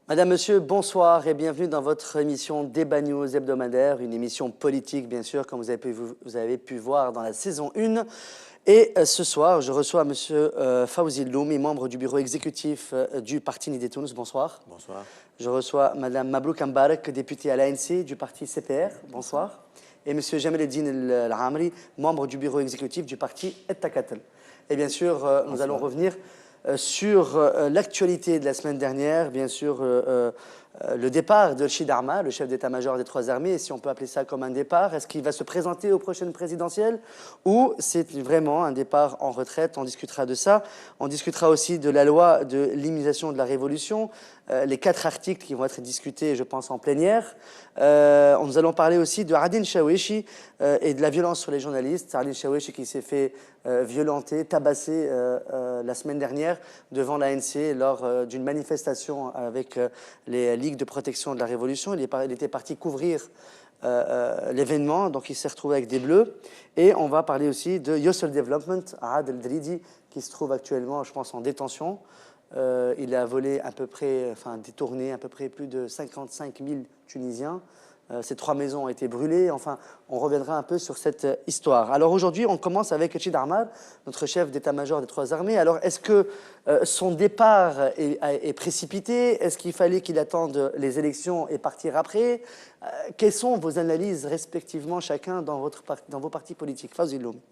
Madame, Monsieur, bonsoir et bienvenue dans votre émission Débat News hebdomadaire, une émission politique bien sûr, comme vous avez pu voir dans la saison 1. Et ce soir, je reçois Monsieur Fawzi Loumi, membre du bureau exécutif du parti Nidé Tounes. Bonsoir. Bonsoir. Je reçois Madame Mabrouk Mbarek, députée à l'ANC du parti CPR. Bonsoir. Et Monsieur Jamel Eddine Al-Amri, membre du bureau exécutif du parti Ettakatel. Et bien sûr, nous allons revenir sur l'actualité de la semaine dernière, bien sûr, le départ de Rachid Arma, le chef d'état-major des trois armées, et si on peut appeler ça comme un départ, est-ce qu'il va se présenter aux prochaines présidentielles ou c'est vraiment un départ en retraite? On discutera de ça. On discutera aussi de la loi de l'immunisation de la Révolution, les 4 articles qui vont être discutés, je pense, en plénière. Nous allons parler aussi de Adil Chaouechi et de la violence sur les journalistes. Adil Chaouechi qui s'est fait violenter, tabasser la semaine dernière devant l'ANC lors d'une manifestation avec les ligues de protection de la Révolution. Il était parti couvrir l'événement, donc il s'est retrouvé avec des bleus. Et on va parler aussi de Yossel Development, Aad El-Dridi, qui se trouve actuellement, je pense, en détention. Il a volé à peu près, détourné à peu près plus de 55 000 Tunisiens. Ces 3 maisons ont été brûlées. Enfin, on reviendra un peu sur cette histoire. Alors aujourd'hui, on commence avec Rachid Arma, notre chef d'état-major des trois armées. Alors, est-ce que son départ est précipité? Est-ce qu'il fallait qu'il attende les élections et partir après? Quelles sont vos analyses respectivement, chacun, dans vos partis politiques? Fawzi Loumi.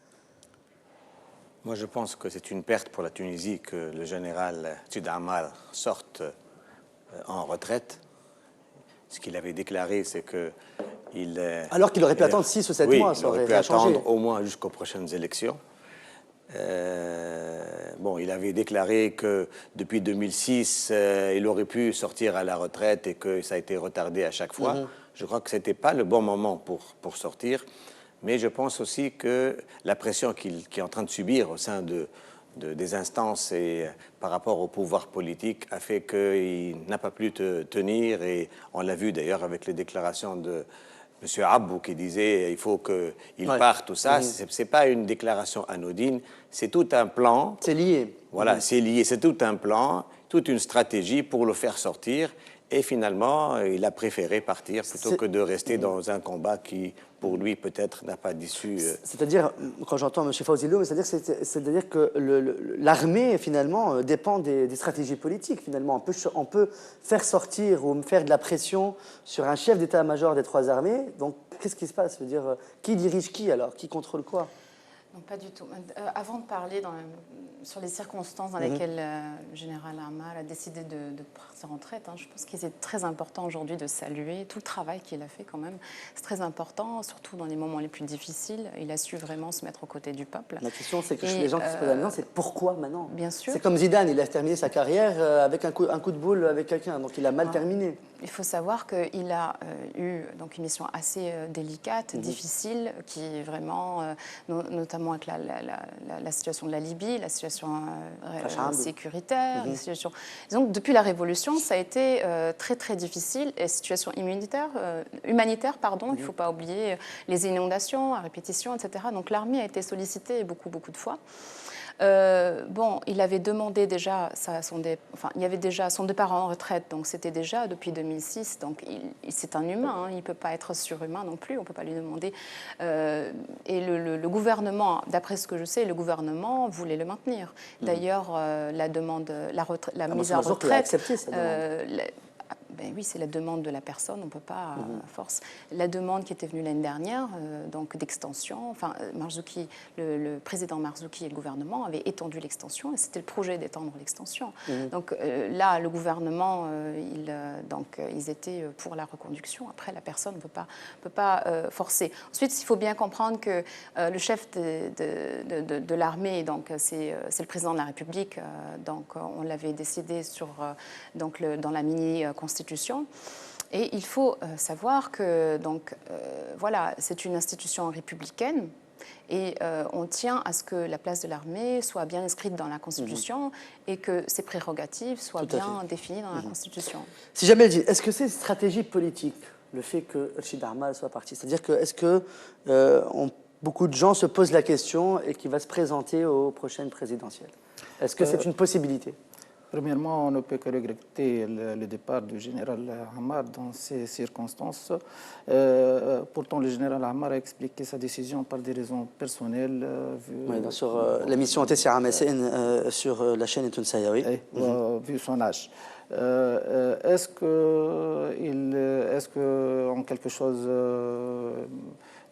Moi, je pense que c'est une perte pour la Tunisie que le général Rachid Arma sorte en retraite. Ce qu'il avait déclaré, c'est que alors qu'il aurait pu attendre 6 ou 7 mois, ça aurait pu rien changé. attendre au moins jusqu'aux prochaines élections. Bon, il avait déclaré que depuis 2006, il aurait pu sortir à la retraite et que ça a été retardé à chaque fois. Je crois que ce n'était pas le bon moment pour sortir. Mais je pense aussi que la pression qu'il est en train de subir au sein des instances et par rapport au pouvoir politique a fait qu'il n'a pas pu tenir, et on l'a vu d'ailleurs avec les déclarations de M. Abou qui disait il faut qu'il parte, tout ça. C'est pas une déclaration anodine, c'est tout un plan. C'est lié. Voilà, c'est lié, c'est tout un plan, toute une stratégie pour le faire sortir. Et finalement, il a préféré partir plutôt que de rester dans un combat qui, pour lui, peut-être n'a pas d'issue. C'est-à-dire, quand j'entends M. Fawzi Loumi, c'est-à-dire que l'armée, finalement, dépend des stratégies politiques. Finalement, on peut faire sortir ou faire de la pression sur un chef d'état-major des trois armées. Donc, qu'est-ce qui se passe? Je veux dire, qui dirige qui alors? Qui contrôle quoi? Non, pas du tout. Avant de parler sur les circonstances dans lesquelles le général Arma a décidé de partir en retraite, je pense qu'il est très important aujourd'hui de saluer tout le travail qu'il a fait quand même. C'est très important, surtout dans les moments les plus difficiles. Il a su vraiment se mettre aux côtés du peuple. La question, c'est que les gens qui se posent la question, c'est pourquoi maintenant? Bien sûr. C'est comme Zidane, il a terminé sa carrière avec un coup de boule avec quelqu'un, donc il a mal terminé. Il faut savoir qu'il a eu donc, une mission assez délicate, difficile, qui vraiment, notamment avec la situation de la Libye, la situation sécuritaire, la situation... Donc, depuis la Révolution, ça a été très, très difficile. Et situation humanitaire, il ne faut pas oublier les inondations à répétition, etc. Donc, l'armée a été sollicitée beaucoup, beaucoup de fois. Il avait demandé déjà il y avait déjà son départ en retraite, donc c'était déjà depuis 2006. Donc c'est un humain, il ne peut pas être surhumain non plus, on ne peut pas lui demander. Et le gouvernement, d'après ce que je sais, le gouvernement voulait le maintenir. D'ailleurs, la demande, la mise en retraite. Ben oui, c'est la demande de la personne, on ne peut pas à force. La demande qui était venue l'année dernière, donc d'extension, Marzouki, le président Marzouki et le gouvernement avaient étendu l'extension, et c'était le projet d'étendre l'extension. Donc là, le gouvernement, ils étaient pour la reconduction. Après, la personne ne peut pas forcer. Ensuite, il faut bien comprendre que le chef de l'armée, donc c'est le président de la République, donc on l'avait décidé dans la mini-constitution. Et il faut savoir que c'est une institution républicaine et on tient à ce que la place de l'armée soit bien inscrite dans la Constitution et que ses prérogatives soient bien définies dans la Constitution. Si jamais dit, est-ce que c'est une stratégie politique, le fait que Rachid Arma soit parti? C'est-à-dire que est-ce que beaucoup de gens se posent la question et qu'il va se présenter aux prochaines présidentielles? Est-ce que c'est une possibilité? Premièrement, on ne peut que regretter le départ du général Ammar dans ces circonstances. Pourtant, le général Ammar a expliqué sa décision par des raisons personnelles. Oui, sur l'émission Tessia Amassène sur la chaîne Tunisaya, oui. Vu son âge. Est-ce que en quelque chose,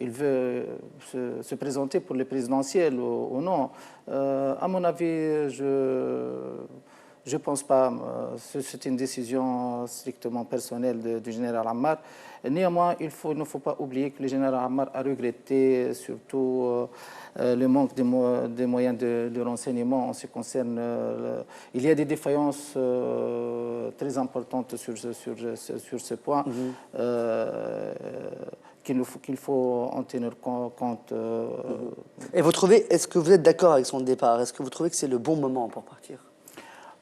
il veut se présenter pour les présidentielles ou non? À mon avis, je ne pense pas. C'est une décision strictement personnelle du général Ammar. Néanmoins, il ne faut pas oublier que le général Ammar a regretté surtout le manque des moyens de renseignement en ce qui concerne. Il y a des défaillances très importantes sur ce point qu'il faut en tenir compte. Et vous trouvez, est-ce que vous êtes d'accord avec son départ? Est-ce que vous trouvez que c'est le bon moment pour partir?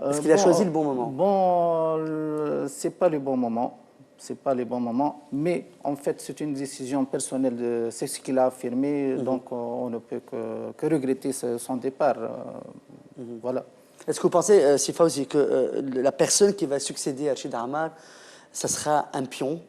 Est-ce qu'il a choisi le bon moment? Bon, c'est pas le bon moment. C'est pas le bon moment, mais en fait, c'est une décision personnelle. C'est ce qu'il a affirmé, donc on ne peut que regretter son départ. Voilà. Est-ce que vous pensez, Sifa aussi, que la personne qui va succéder à Rachid Ammar, ça sera un pion?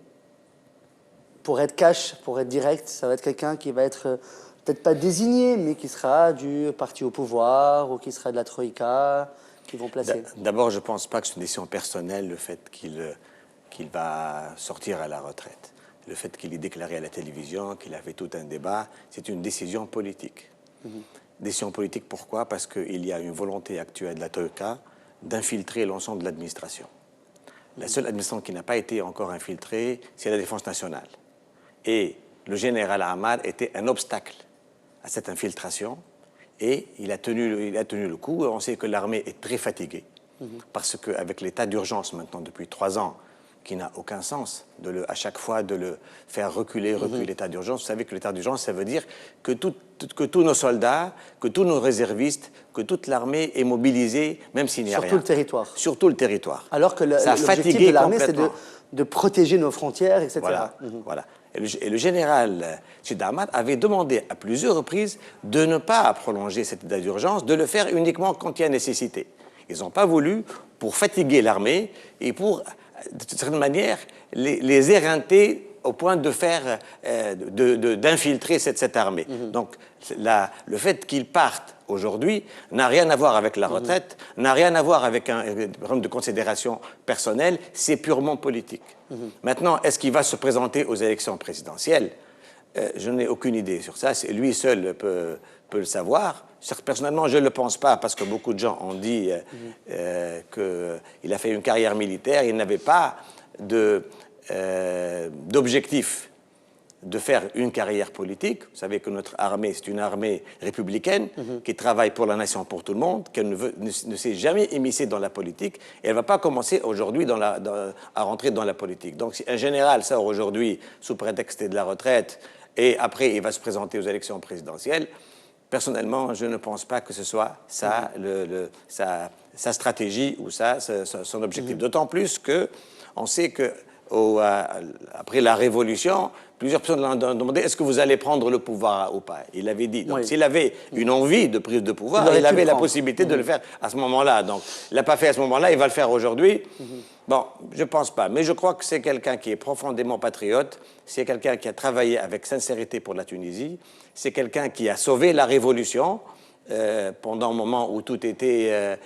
Pour être cash, pour être direct, ça va être quelqu'un qui va être peut-être pas désigné, mais qui sera du parti au pouvoir ou qui sera de la Troïka, qui vont placer. D'abord, je ne pense pas que c'est une décision personnelle, le fait qu'il va sortir à la retraite. Le fait qu'il ait déclaré à la télévision, qu'il a fait tout un débat, c'est une décision politique. Décision politique, pourquoi? Parce qu'il y a une volonté actuelle de la Troïka d'infiltrer l'ensemble de l'administration. La seule administration qui n'a pas été encore infiltrée, c'est la Défense nationale. Et le général Ammar était un obstacle à cette infiltration et il a tenu le coup. On sait que l'armée est très fatiguée parce qu'avec l'état d'urgence maintenant depuis 3 ans, qui n'a aucun sens à chaque fois de le faire reculer l'état d'urgence. Vous savez que l'état d'urgence, ça veut dire que tous nos soldats, que tous nos réservistes, que toute l'armée est mobilisée, même s'il n'y a rien. Sur tout le territoire. Sur tout le territoire. Alors que l'objectif de l'armée, c'est de protéger nos frontières, etc. Voilà. Voilà. Et le général Rachid Ammar avait demandé à plusieurs reprises de ne pas prolonger cet état d'urgence, de le faire uniquement quand il y a nécessité. Ils n'ont pas voulu pour fatiguer l'armée et pour, de certaine manière, les éreinter au point de faire, d'infiltrer cette armée. Donc, le fait qu'ils partent aujourd'hui n'a rien à voir avec la retraite, n'a rien à voir avec un problème de considération personnelle, c'est purement politique. Maintenant, est-ce qu'il va se présenter aux élections présidentielles? Je n'ai aucune idée sur ça. Lui seul peut le savoir. Personnellement, je ne le pense pas, parce que beaucoup de gens ont dit qu'il a fait une carrière militaire. Il n'avait pas d'objectif de faire une carrière politique. Vous savez que notre armée, c'est une armée républicaine qui travaille pour la nation, pour tout le monde, qui ne s'est jamais immiscée dans la politique, et elle ne va pas commencer aujourd'hui à rentrer dans la politique. Donc si un général sort aujourd'hui sous prétexte de la retraite, et après il va se présenter aux élections présidentielles, personnellement, je ne pense pas que ce soit ça, sa stratégie ou son objectif. D'autant plus qu'on sait que après la Révolution, plusieurs personnes l'ont demandé, est-ce que vous allez prendre le pouvoir ou pas? Il avait dit. Donc, s'il avait une envie de prise de pouvoir, il avait la possibilité de le faire à ce moment-là. Donc, il ne l'a pas fait à ce moment-là, il va le faire aujourd'hui. Bon, je ne pense pas. Mais je crois que c'est quelqu'un qui est profondément patriote. C'est quelqu'un qui a travaillé avec sincérité pour la Tunisie. C'est quelqu'un qui a sauvé la Révolution pendant un moment où tout était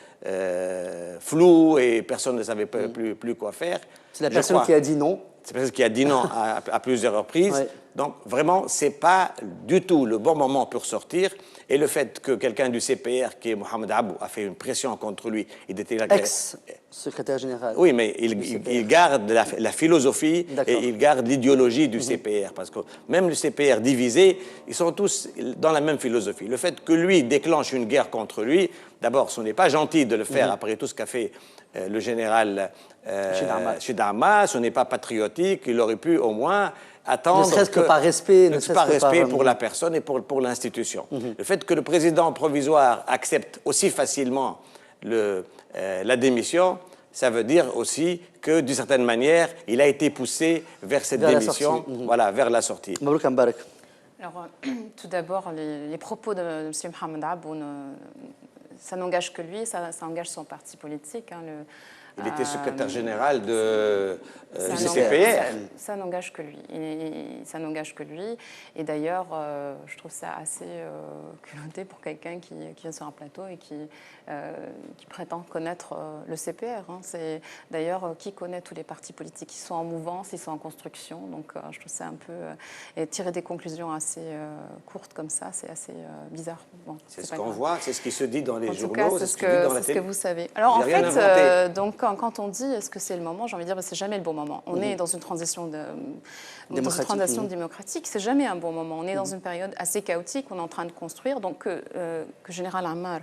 flou et personne ne savait plus quoi faire. C'est la personne qui a dit non. C'est la personne qui a dit non à plusieurs reprises. Ouais. Donc, vraiment, ce n'est pas du tout le bon moment pour sortir. Et le fait que quelqu'un du CPR, qui est Mohamed Abou, a fait une pression contre lui... Ex-secrétaire général. Oui, mais il garde la philosophie et il garde l'idéologie du CPR. Parce que même le CPR divisé, ils sont tous dans la même philosophie. Le fait que lui déclenche une guerre contre lui, d'abord, ce n'est pas gentil de le faire après tout ce qu'a fait le général Rachid Ammar, ce n'est pas patriotique. Il aurait pu au moins attendre... Ne serait-ce que par respect. Ne serait-ce pas respect pour la personne et pour l'institution. Le fait que le président provisoire accepte aussi facilement la démission, ça veut dire aussi que, d'une certaine manière, il a été poussé vers cette démission, voilà, vers la sortie. Mabrouk Mbarak. Alors, tout d'abord, les propos de M. Mohamed Abou ça n'engage que lui, ça engage son parti politique. Hein, il était secrétaire général du CPR. Ça n'engage que lui. Ça n'engage que lui. Et d'ailleurs, je trouve ça assez culotté pour quelqu'un qui vient sur un plateau et qui prétend connaître le CPR. Hein. D'ailleurs, qui connaît tous les partis politiques? Ils sont en mouvance, ils sont en construction. Donc, je trouve ça un peu... et tirer des conclusions assez courtes comme ça, c'est assez bizarre. Bon, c'est ce qu'on voit, c'est ce qui se dit dans les journaux, en tout cas, c'est ce que vous savez. Alors, en fait, donc, quand on dit est-ce que c'est le moment, j'ai envie de dire c'est jamais le bon moment. On est dans une transition démocratique, c'est jamais un bon moment. On est dans une période assez chaotique, on est en train de construire. Donc que Général Ammar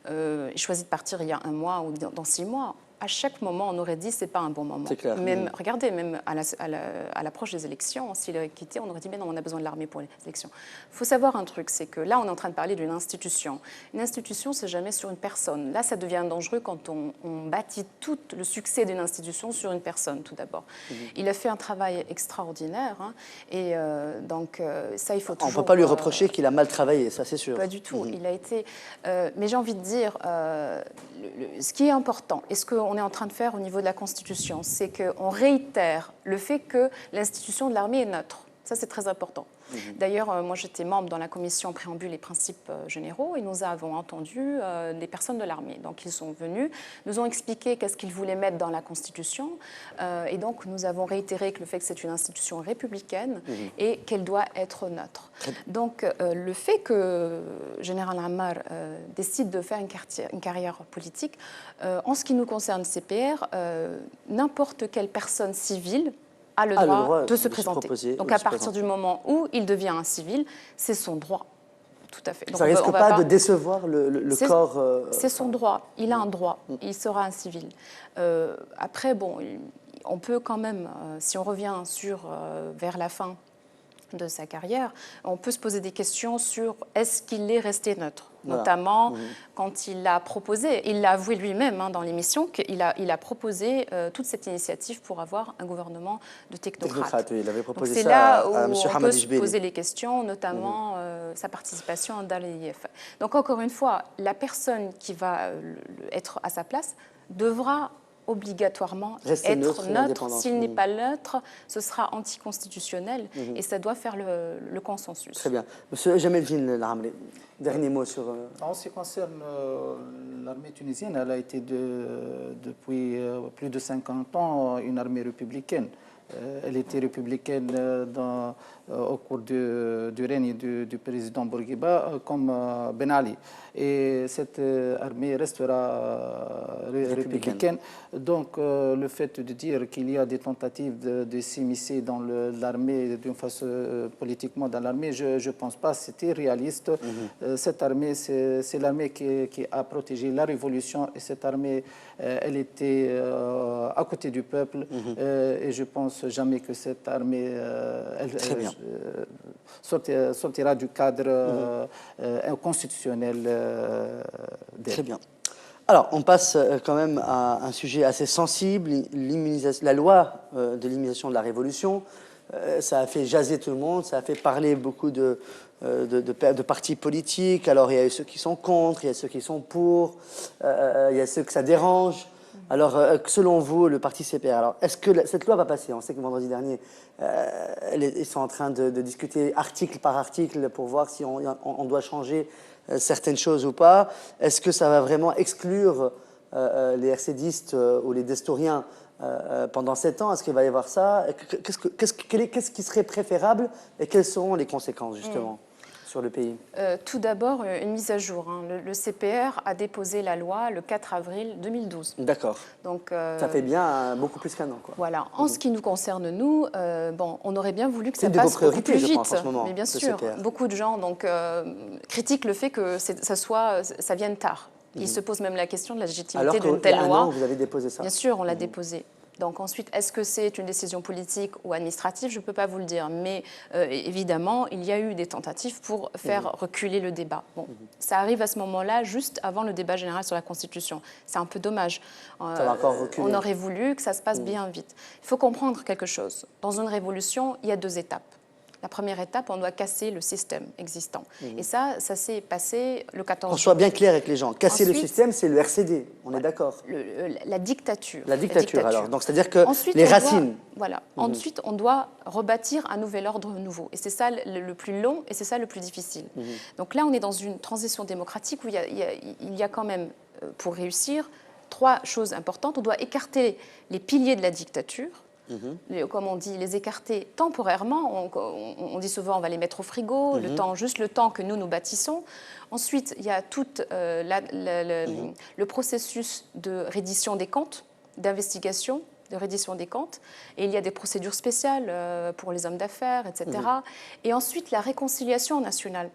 ait choisi de partir il y a 1 mois ou dans 6 mois, à chaque moment, on aurait dit c'est pas un bon moment. Clair. Même, regardez, même à l'approche des élections, s'il avait quitté, on aurait dit mais non, on a besoin de l'armée pour les élections. Il faut savoir un truc, c'est que là, on est en train de parler d'une institution. Une institution, c'est jamais sur une personne. Là, ça devient dangereux quand on bâtit tout le succès d'une institution sur une personne, tout d'abord. Il a fait un travail extraordinaire, hein, et donc ça, il faut toujours... On ne peut pas lui reprocher qu'il a mal travaillé, ça c'est sûr. Pas du tout. Il a été... mais j'ai envie de dire, ce qui est important, et ce qu'on est en train de faire au niveau de la Constitution, c'est qu'on réitère le fait que l'institution de l'armée est neutre. Ça, c'est très important. D'ailleurs, moi, j'étais membre dans la commission préambule et principes généraux et nous avons entendu des personnes de l'armée. Donc, ils sont venus, nous ont expliqué qu'est-ce qu'ils voulaient mettre dans la Constitution. Et donc, nous avons réitéré que le fait que c'est une institution républicaine et qu'elle doit être neutre. Donc, le fait que Général Ammar décide de faire une carrière politique, en ce qui nous concerne, CPR, n'importe quelle personne civile a le droit de se présenter. Donc à partir du moment où il devient un civil, c'est son droit. Tout à fait. Donc, ça ne risque pas de décevoir le corps c'est son droit. Il a un droit. Il sera un civil. Après, bon, on peut quand même, si on revient vers la fin de sa carrière, on peut se poser des questions sur est-ce qu'il est resté neutre, notamment quand il a proposé, il l'a avoué lui-même dans l'émission, qu'il a proposé toute cette initiative pour avoir un gouvernement de technocrates. Oui, il avait proposé c'est ça là où à M. on Hamad peut Jbeli. se poser les questions, notamment sa participation dans l'IF. Donc encore une fois, la personne qui va être à sa place devra obligatoirement rester être neutre. S'il n'est pas neutre, ce sera anticonstitutionnel et ça doit faire le consensus. Très bien. Monsieur Jameldine Lamri, dernier mot sur... En ce qui concerne l'armée tunisienne, elle a été depuis plus de 50 ans une armée républicaine. Elle était républicaine au cours du règne du président Bourguiba comme Ben Ali. Et cette armée restera républicaine. Donc le fait de dire qu'il y a des tentatives de s'immiscer dans l'armée, d'une façon politiquement dans l'armée, je ne pense pas. C'était réaliste. Cette armée, c'est l'armée qui a protégé la révolution. Et cette armée, elle était à côté du peuple. Et je pense jamais que cette armée sortira du cadre constitutionnel d'elle. Très bien. Alors, on passe quand même à un sujet assez sensible, la loi de l'immunisation de la Révolution. Ça a fait jaser tout le monde, ça a fait parler beaucoup de partis politiques. Alors, il y a ceux qui sont contre, il y a ceux qui sont pour, il y a ceux que ça dérange. Alors, selon vous, le parti CPR, alors, est-ce que cette loi va passer? On sait que vendredi dernier, ils sont en train de discuter article par article pour voir si on doit changer certaines choses ou pas. Est-ce que ça va vraiment exclure les RCDistes ou les destoriens pendant 7 ans? Est-ce qu'il va y avoir ça? Qu'est-ce qui serait préférable et quelles seront les conséquences, justement sur le pays? Tout d'abord, une mise à jour. Le CPR a déposé la loi le 4 avril 2012. D'accord. Donc, ça fait bien beaucoup plus qu'un an, quoi. Voilà. En ce qui nous concerne, nous, on aurait bien voulu que ça passe beaucoup plus vite. Je pense, en ce moment, mais bien sûr, beaucoup de gens critiquent le fait que ça vienne tard. Ils se posent même la question de la légitimité d'une telle loi. Alors qu'il y a 1 an, vous avez déposé ça. Bien sûr, on l'a déposé. Donc ensuite, est-ce que c'est une décision politique ou administrative? Je ne peux pas vous le dire. Mais évidemment, il y a eu des tentatives pour faire reculer le débat. Bon, ça arrive à ce moment-là, juste avant le débat général sur la Constitution. C'est un peu dommage. Ça va encore reculer. On aurait voulu que ça se passe bien vite. Il faut comprendre quelque chose. Dans une révolution, il y a 2 étapes. La première étape, on doit casser le système existant. Et ça s'est passé le 14 Qu'on soit bien clair avec les gens. Casser le Ensuite, système, c'est le RCD, on est d'accord. La dictature. La dictature, alors. Donc, c'est-à-dire que les racines. Ensuite, on doit rebâtir un nouvel ordre nouveau. Et c'est ça le plus long et c'est ça le plus difficile. Donc là, on est dans une transition démocratique où il y a quand même, pour réussir, 3 choses importantes. On doit écarter les piliers de la dictature. Comme on dit, les écarter temporairement. On dit souvent on va les mettre au frigo, juste le temps que nous bâtissons. Ensuite, il y a tout le processus de reddition des comptes, d'investigation, de reddition des comptes. Et il y a des procédures spéciales pour les hommes d'affaires, etc. Et ensuite, la réconciliation nationale.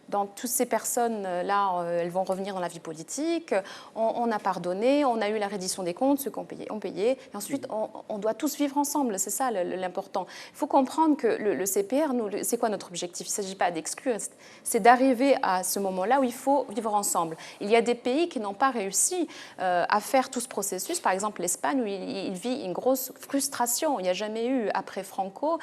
Dans toutes ces personnes-là, elles vont revenir dans la vie politique. On a pardonné, on a eu la reddition des comptes, ceux qui ont payé. Et ensuite, on doit tous vivre ensemble. C'est ça l'important. Il faut comprendre que le CPR, c'est quoi notre objectif? Il ne s'agit pas d'exclure, c'est d'arriver à ce moment-là où il faut vivre ensemble. Il y a des pays qui n'ont pas réussi à faire tout ce processus. Par exemple, l'Espagne, où il vit une grosse frustration. Il n'y a jamais eu, après Franco,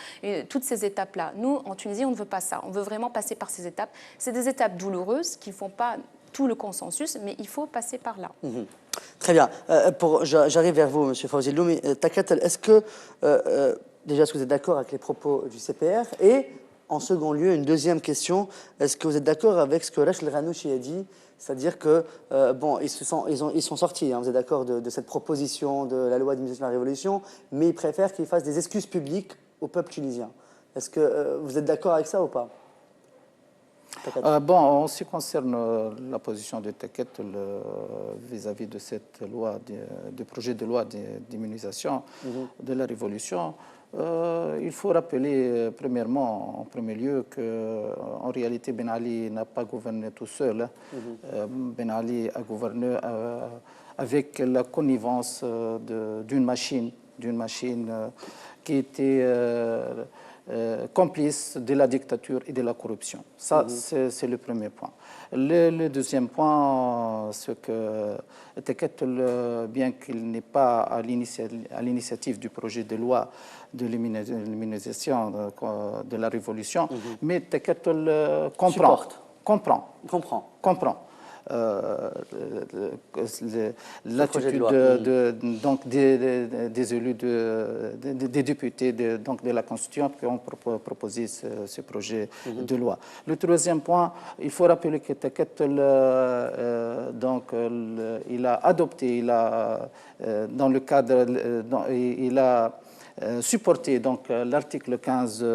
toutes ces étapes-là. Nous, en Tunisie, on ne veut pas ça. On veut vraiment passer par ces étapes. C'est des étapes douloureuses qui ne font pas tout le consensus, mais il faut passer par là. Très bien. J'arrive vers vous, M. Fawzi Elloumi. Takatel, est-ce que, déjà, est-ce que vous êtes d'accord avec les propos du CPR? Et, en second lieu, une deuxième question, est-ce que vous êtes d'accord avec ce que Rachel Ghannouchi a dit? C'est-à-dire que, bon, ils sont sortis, hein, vous êtes d'accord, de cette proposition de la loi d'imitation de la Révolution, mais ils préfèrent qu'ils fassent des excuses publiques au peuple tunisien. Est-ce que vous êtes d'accord avec ça ou pas? Bon, en ce qui concerne la position de Taket vis-à-vis de cette loi, du projet de loi d'immunisation de la Révolution, il faut rappeler premièrement, en premier lieu, qu'en réalité Ben Ali n'a pas gouverné tout seul. Ben Ali a gouverné avec la connivence d'une machine qui était complice de la dictature et de la corruption. Ça, c'est le premier point. Le deuxième point, c'est que Takatel, bien qu'il n'est pas à l'initiative du projet de loi de l'immunisation de la Révolution, mais Takatel comprend l'attitude donc des élus, des députés donc de la Constituante qui ont proposé ce projet de loi. Le troisième point, il faut rappeler que Takatel il a adopté, dans le cadre, il a supporté donc l'article 15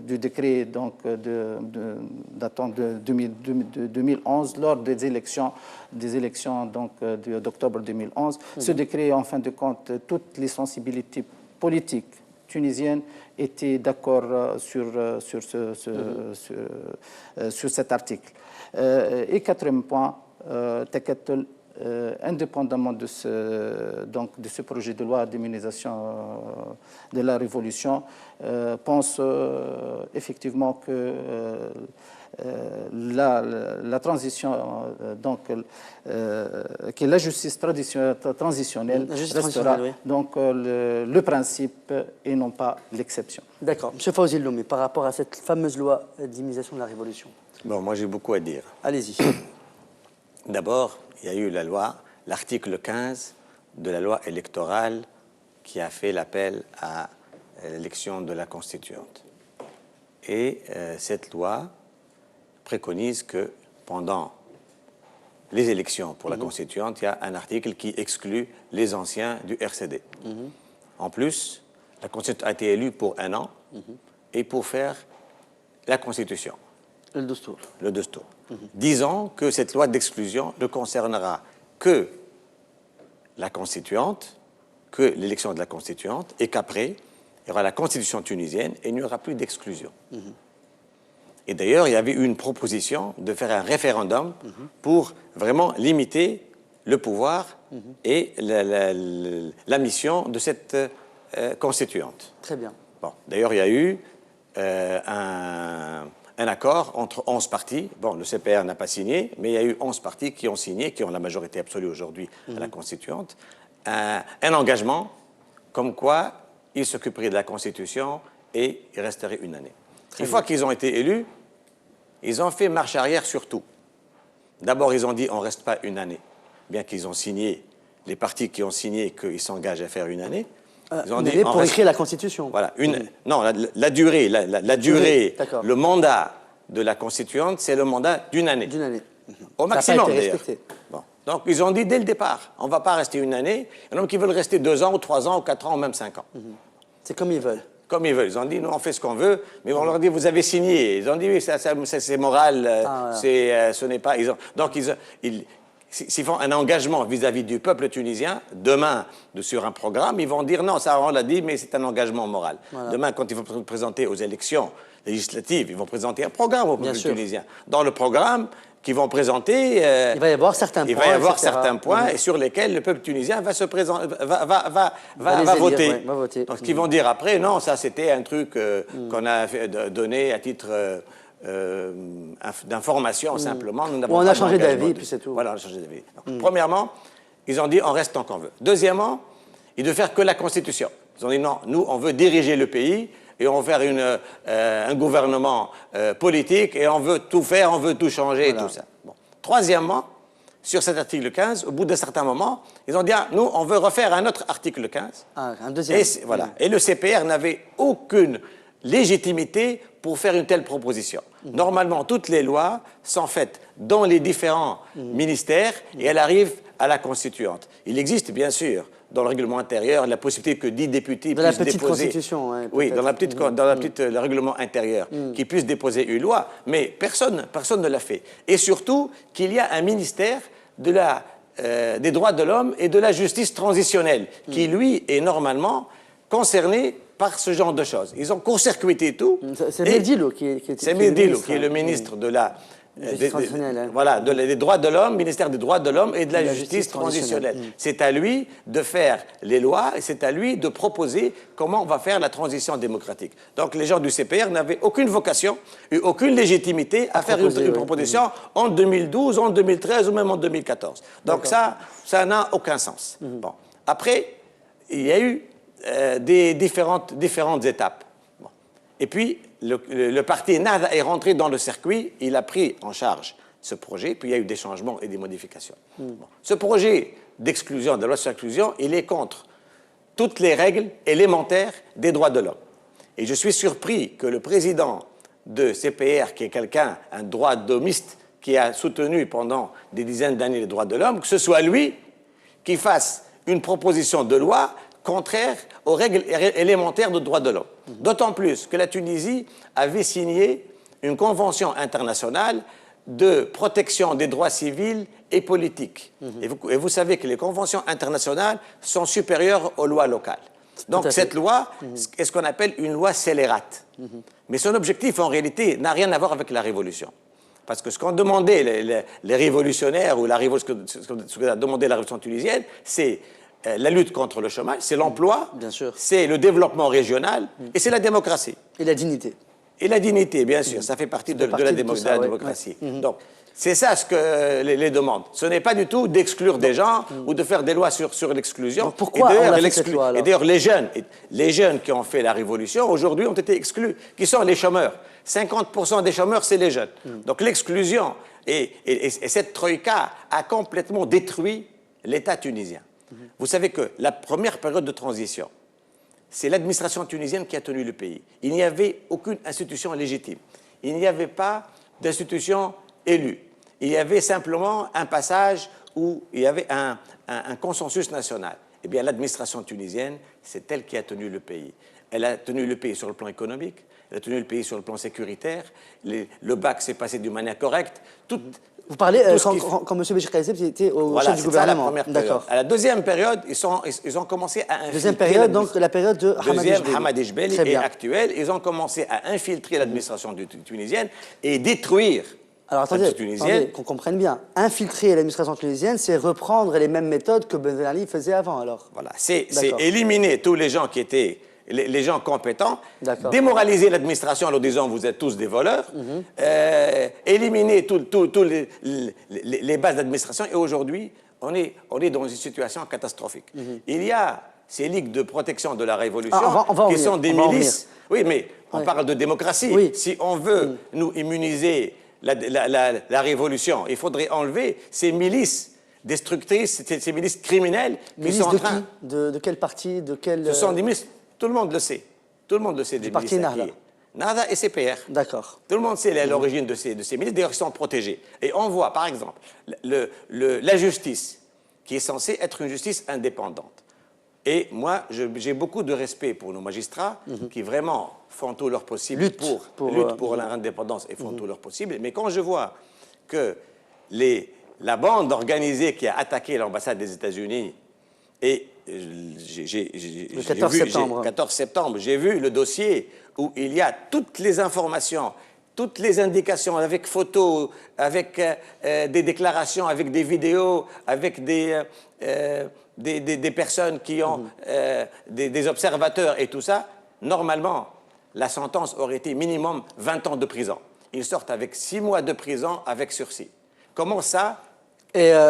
du décret donc datant de 2011 lors des élections donc d'octobre 2011. Ce décret, en fin de compte, toutes les sensibilités politiques tunisiennes étaient d'accord sur cet article. Et quatrième point, Takatel, indépendamment de ce projet de loi d'immunisation de la Révolution, pense effectivement que la transition, que la justice transitionnelle restera donc le principe et non pas l'exception. D'accord. M. Fawzi Elloumi, par rapport à cette fameuse loi d'immunisation de la Révolution. Bon, moi j'ai beaucoup à dire. Allez-y. D'abord, il y a eu la loi, l'article 15 de la loi électorale qui a fait l'appel à l'élection de la constituante. Et cette loi préconise que pendant les élections pour la constituante, il y a un article qui exclut les anciens du RCD. En plus, la constituante a été élue pour 1 an et pour faire la constitution. Le Dustour. Le Dustour. Disons que cette loi d'exclusion ne concernera que la constituante, que l'élection de la constituante, et qu'après, il y aura la constitution tunisienne et il n'y aura plus d'exclusion. Et d'ailleurs, il y avait eu une proposition de faire un référendum pour vraiment limiter le pouvoir et la mission de cette constituante. Très bien. Bon, d'ailleurs, il y a eu un accord entre 11 partis. Bon, le CPR n'a pas signé, mais il y a eu 11 partis qui ont signé, qui ont la majorité absolue aujourd'hui à la constituante, un engagement comme quoi ils s'occuperaient de la Constitution et ils resteraient une année. Une fois qu'ils ont été élus, ils ont fait marche arrière sur tout. D'abord, ils ont dit on ne reste pas une année, bien qu'ils ont signé, les partis qui ont signé qu'ils s'engagent à faire une année. Ils ont dit pour écrire la Constitution. Voilà, non, la durée, le mandat de la Constituante, c'est le mandat d'une année. D'une année. Au maximum, d'ailleurs. Bon. Donc, ils ont dit dès le départ, on ne va pas rester une année. Il y en a qui veulent rester 2 ans, ou 3 ans, ou 4 ans, ou même 5 ans. C'est comme ils veulent. Comme ils veulent. Ils ont dit, nous, on fait ce qu'on veut, mais on leur dit, vous avez signé. Ils ont dit, oui, c'est moral, voilà. Ce n'est pas... Donc, s'ils font un engagement vis-à-vis du peuple tunisien, demain, sur un programme, ils vont dire, non, ça, on l'a dit, mais c'est un engagement moral. Voilà. Demain, quand ils vont se présenter aux élections législatives, ils vont présenter un programme au peuple tunisien. Dans le programme qu'ils vont présenter... il va y avoir certains points. Il va y avoir certains points et sur lesquels le peuple tunisien va voter. Va voter. Donc, ce qu'ils vont dire après, non, ça, c'était un truc qu'on a donné à titre... d'information simplement. On a changé d'avis, puis c'est tout. Voilà, on a changé d'avis. Premièrement, ils ont dit on reste tant qu'on veut. Deuxièmement, ils ne veulent faire que la Constitution. Ils ont dit non, nous, on veut diriger le pays et on veut faire un gouvernement politique et on veut tout faire, on veut tout changer et tout ça. Bon. Troisièmement, sur cet article 15, au bout d'un certain moment, ils ont dit ah, nous, on veut refaire un autre article 15. Ah, un deuxième. Voilà. Et le CPR n'avait aucune légitimité pour faire une telle proposition. Normalement, toutes les lois sont faites dans les différents ministères et elles arrivent à la Constituante. Il existe, bien sûr, dans le règlement intérieur, la possibilité que 10 députés puissent déposer... Dans la petite Constitution, oui, dans le règlement intérieur, qui puissent déposer une loi, mais personne ne l'a fait. Et surtout, qu'il y a un ministère des droits de l'homme et de la justice transitionnelle, qui, lui, est normalement concerné par ce genre de choses. Ils ont court-circuité tout. C'est Mehdi qui est le ministre de la... des droits de l'homme, ministère des droits de l'homme et de la justice transitionnelle. C'est à lui de faire les lois et c'est à lui de proposer comment on va faire la transition démocratique. Donc les gens du CPR n'avaient aucune vocation, aucune légitimité à faire une proposition en 2012, en 2013 ou même en 2014. Donc ça n'a aucun sens. Bon. Après, il y a eu des différentes étapes. Bon. Et puis, le parti Nahda est rentré dans le circuit, il a pris en charge ce projet, puis il y a eu des changements et des modifications. Bon. Ce projet d'exclusion, de la loi sur l'exclusion, il est contre toutes les règles élémentaires des droits de l'homme. Et je suis surpris que le président de CPR, qui est quelqu'un, un droit d'homiste, qui a soutenu pendant des dizaines d'années les droits de l'homme, que ce soit lui qui fasse une proposition de loi contraire aux règles élémentaires de droits de l'homme. D'autant plus que la Tunisie avait signé une convention internationale de protection des droits civils et politiques. Et vous savez que les conventions internationales sont supérieures aux lois locales. Donc cette loi est ce qu'on appelle une loi scélérate. Mais son objectif, en réalité, n'a rien à voir avec la révolution. Parce que ce qu'ont demandé les révolutionnaires, ou ce qu'a demandé la révolution tunisienne, c'est la lutte contre le chômage, c'est l'emploi, c'est le développement régional et c'est la démocratie. Et la dignité. Et la dignité, bien sûr, ça fait partie de la démocratie. Donc, c'est ça ce que les demandes. Ce n'est pas du tout d'exclure des gens ou de faire des lois sur l'exclusion. Pourquoi on a fait cette loi, alors ? Et d'ailleurs, les jeunes qui ont fait la révolution, aujourd'hui, ont été exclus. Qui sont les chômeurs ? 50% des chômeurs, c'est les jeunes. Donc l'exclusion et cette troïka a complètement détruit l'État tunisien. Vous savez que la première période de transition, c'est l'administration tunisienne qui a tenu le pays. Il n'y avait aucune institution légitime. Il n'y avait pas d'institution élue. Il y avait simplement un passage où il y avait un consensus national. Eh bien, l'administration tunisienne, c'est elle qui a tenu le pays. Elle a tenu le pays sur le plan économique, elle a tenu le pays sur le plan sécuritaire, le bac s'est passé d'une manière correcte. Vous parlez quand M. Béchir Khaled était au chef du gouvernement. D'accord. À la deuxième période, ils ont commencé à infiltrer... Deuxième période, donc la période de Hamad Ejbeli est actuelle. Ils ont commencé à infiltrer l'administration tunisienne et détruire Alors attendez, qu'on comprenne bien. Infiltrer l'administration tunisienne, c'est reprendre les mêmes méthodes que Ben Ali faisait avant, alors. Voilà, c'est éliminer tous les gens qui étaient... Les gens compétents, démoraliser l'administration en leur disant vous êtes tous des voleurs, éliminer tous les bases d'administration et aujourd'hui on est dans une situation catastrophique. Il y a ces ligues de protection de la Révolution, qui sont des milices. Oui, mais on parle de démocratie. Oui. Si on veut nous immuniser la Révolution, il faudrait enlever ces milices destructrices, ces milices criminelles qui sont en train... De quel parti, de quel... Ce sont des milices, tout le monde le sait. Tout le monde le sait, des milices. Du parti Nahda. Nahda et CPR. D'accord. Tout le monde sait l'origine de ces milices, d'ailleurs, ils sont protégés. Et on voit, par exemple, la justice, qui est censée être une justice indépendante. Et moi, j'ai beaucoup de respect pour nos magistrats qui vraiment font tout leur possible luttent pour leur indépendance et font tout leur possible. Mais quand je vois que la bande organisée qui a attaqué l'ambassade des États-Unis et le 14 septembre, j'ai vu le dossier où il y a toutes les informations, toutes les indications, avec photos, avec des déclarations, avec des vidéos, avec des personnes qui ont des observateurs et tout ça. Normalement, la sentence aurait été minimum 20 ans de prison. Ils sortent avec 6 mois de prison avec sursis. Comment ça?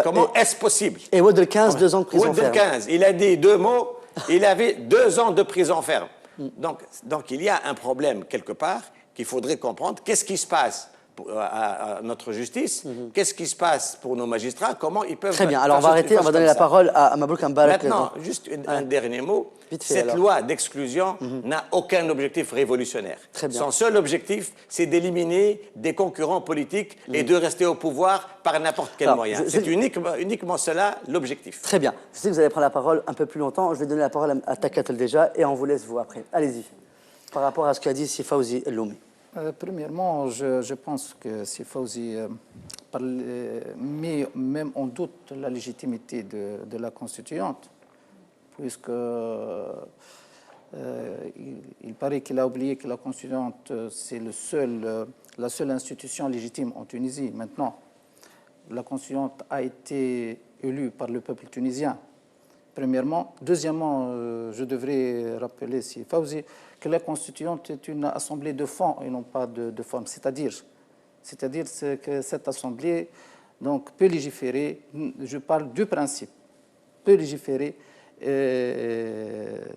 Comment est-ce possible? Et Ouad 15, 2 ans de prison ferme. Ouad 15, il a dit 2 mots, il avait 2 ans de prison ferme. Donc il y a un problème quelque part qu'il faudrait comprendre. Qu'est-ce qui se passe à notre justice? Qu'est-ce qui se passe pour nos magistrats? Comment ils peuvent... Très bien, alors on va arrêter, on va donner la parole à Mabrouk Mbarak. Maintenant, juste un dernier mot. Cette loi d'exclusion n'a aucun objectif révolutionnaire. Très bien. Son seul objectif, c'est d'éliminer des concurrents politiques et de rester au pouvoir par n'importe quel moyen. C'est uniquement cela l'objectif. Très bien. Je sais que vous allez prendre la parole un peu plus longtemps. Je vais donner la parole à Takatel déjà et on vous laisse vous après. Allez-y. Par rapport à ce qu'a dit Fawzi Elloumi. Premièrement, je pense que si Fawzi met même en doute la légitimité de la constituante, puisque il paraît qu'il a oublié que la constituante, c'est la seule institution légitime en Tunisie. Maintenant, la constituante a été élue par le peuple tunisien, premièrement. Deuxièmement, je devrais rappeler, si Fawzi, que la constituante est une assemblée de fond et non pas de forme. C'est-à-dire que cette assemblée donc, peut légiférer, je parle du principe, peut légiférer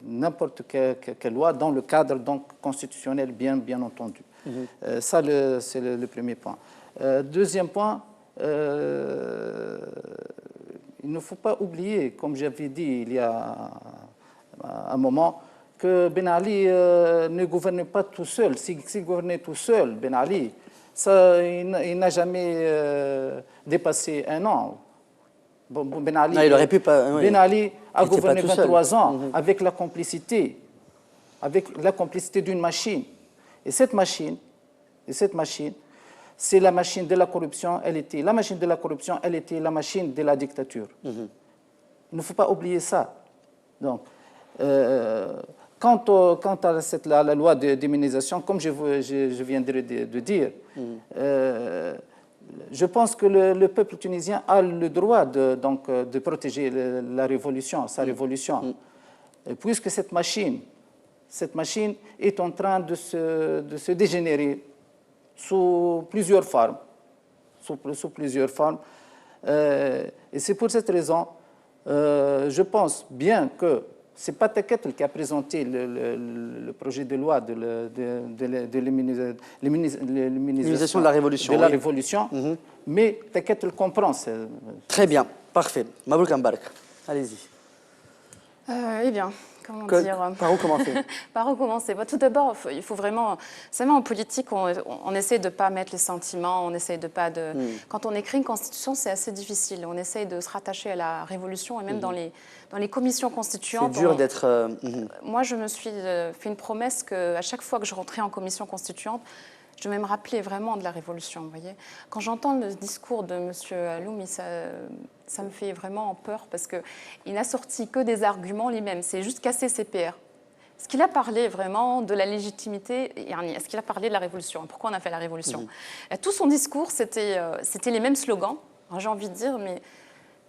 n'importe quelle loi dans le cadre donc, constitutionnel, bien entendu. Ça, c'est le premier point. Deuxième point, il ne faut pas oublier, comme j'avais dit il y a un moment, que Ben Ali ne gouvernait pas tout seul. S'il gouvernait tout seul, Ben Ali, il n'a jamais dépassé 1 an. Ben Ali, non, il aurait pu pas, oui. Ben Ali a gouverné 23 ans avec la complicité d'une machine. Et cette machine, c'est la machine de la corruption. La machine de la corruption, elle était la machine de la dictature. Il ne faut pas oublier ça. Donc, quant à la loi d'immunisation, comme je viens de dire, je pense que le peuple tunisien a le droit de protéger la révolution, sa révolution. Et puisque cette machine est en train de se dégénérer sous plusieurs formes. Et c'est pour cette raison, je pense bien que ce n'est pas Takatel qui a présenté le projet de loi de l'immunisation de la révolution, mais Takatel comprend. Très bien, parfait. Mabrouk Mbarak, allez-y. Eh bien, comment dire... Par où commencer? Par où commencer? Tout d'abord, il faut vraiment... C'est vraiment en politique, on essaie de ne pas mettre les sentiments, on essaie de pas de... Quand on écrit une constitution, c'est assez difficile. On essaie de se rattacher à la révolution et même dans les commissions constituantes... C'est dur d'être... Moi, je me suis fait une promesse qu'à chaque fois que je rentrais en commission constituante, je vais me rappeler vraiment de la Révolution, vous voyez. Quand j'entends le discours de M. Elloumi, ça me fait vraiment peur parce qu'il n'a sorti que des arguments lui-même. C'est juste casser CPR. Est-ce qu'il a parlé vraiment de la légitimité? Est-ce qu'il a parlé de la Révolution? Pourquoi on a fait la Révolution? Tout son discours, c'était les mêmes slogans. J'ai envie de dire, mais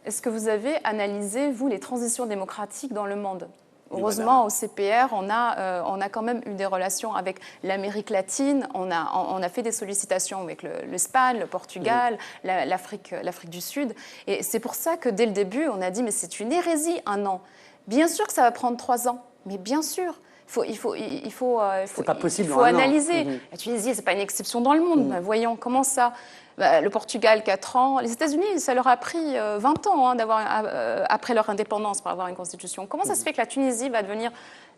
est-ce que vous avez analysé, vous, les transitions démocratiques dans le monde? Heureusement, au CPR, on a quand même eu des relations avec l'Amérique latine, on a fait des sollicitations avec l'Espagne, le Portugal, l'Afrique du Sud. Et c'est pour ça que dès le début, on a dit, mais c'est une hérésie, 1 an. Bien sûr que ça va prendre 3 ans, mais bien sûr. Il faut pas possible analyser. La Tunisie, ce n'est pas une exception dans le monde. Voyons, comment ça le Portugal, 4 ans. Les États-Unis, ça leur a pris 20 ans après leur indépendance pour avoir une constitution. Comment ça se fait que la Tunisie va devenir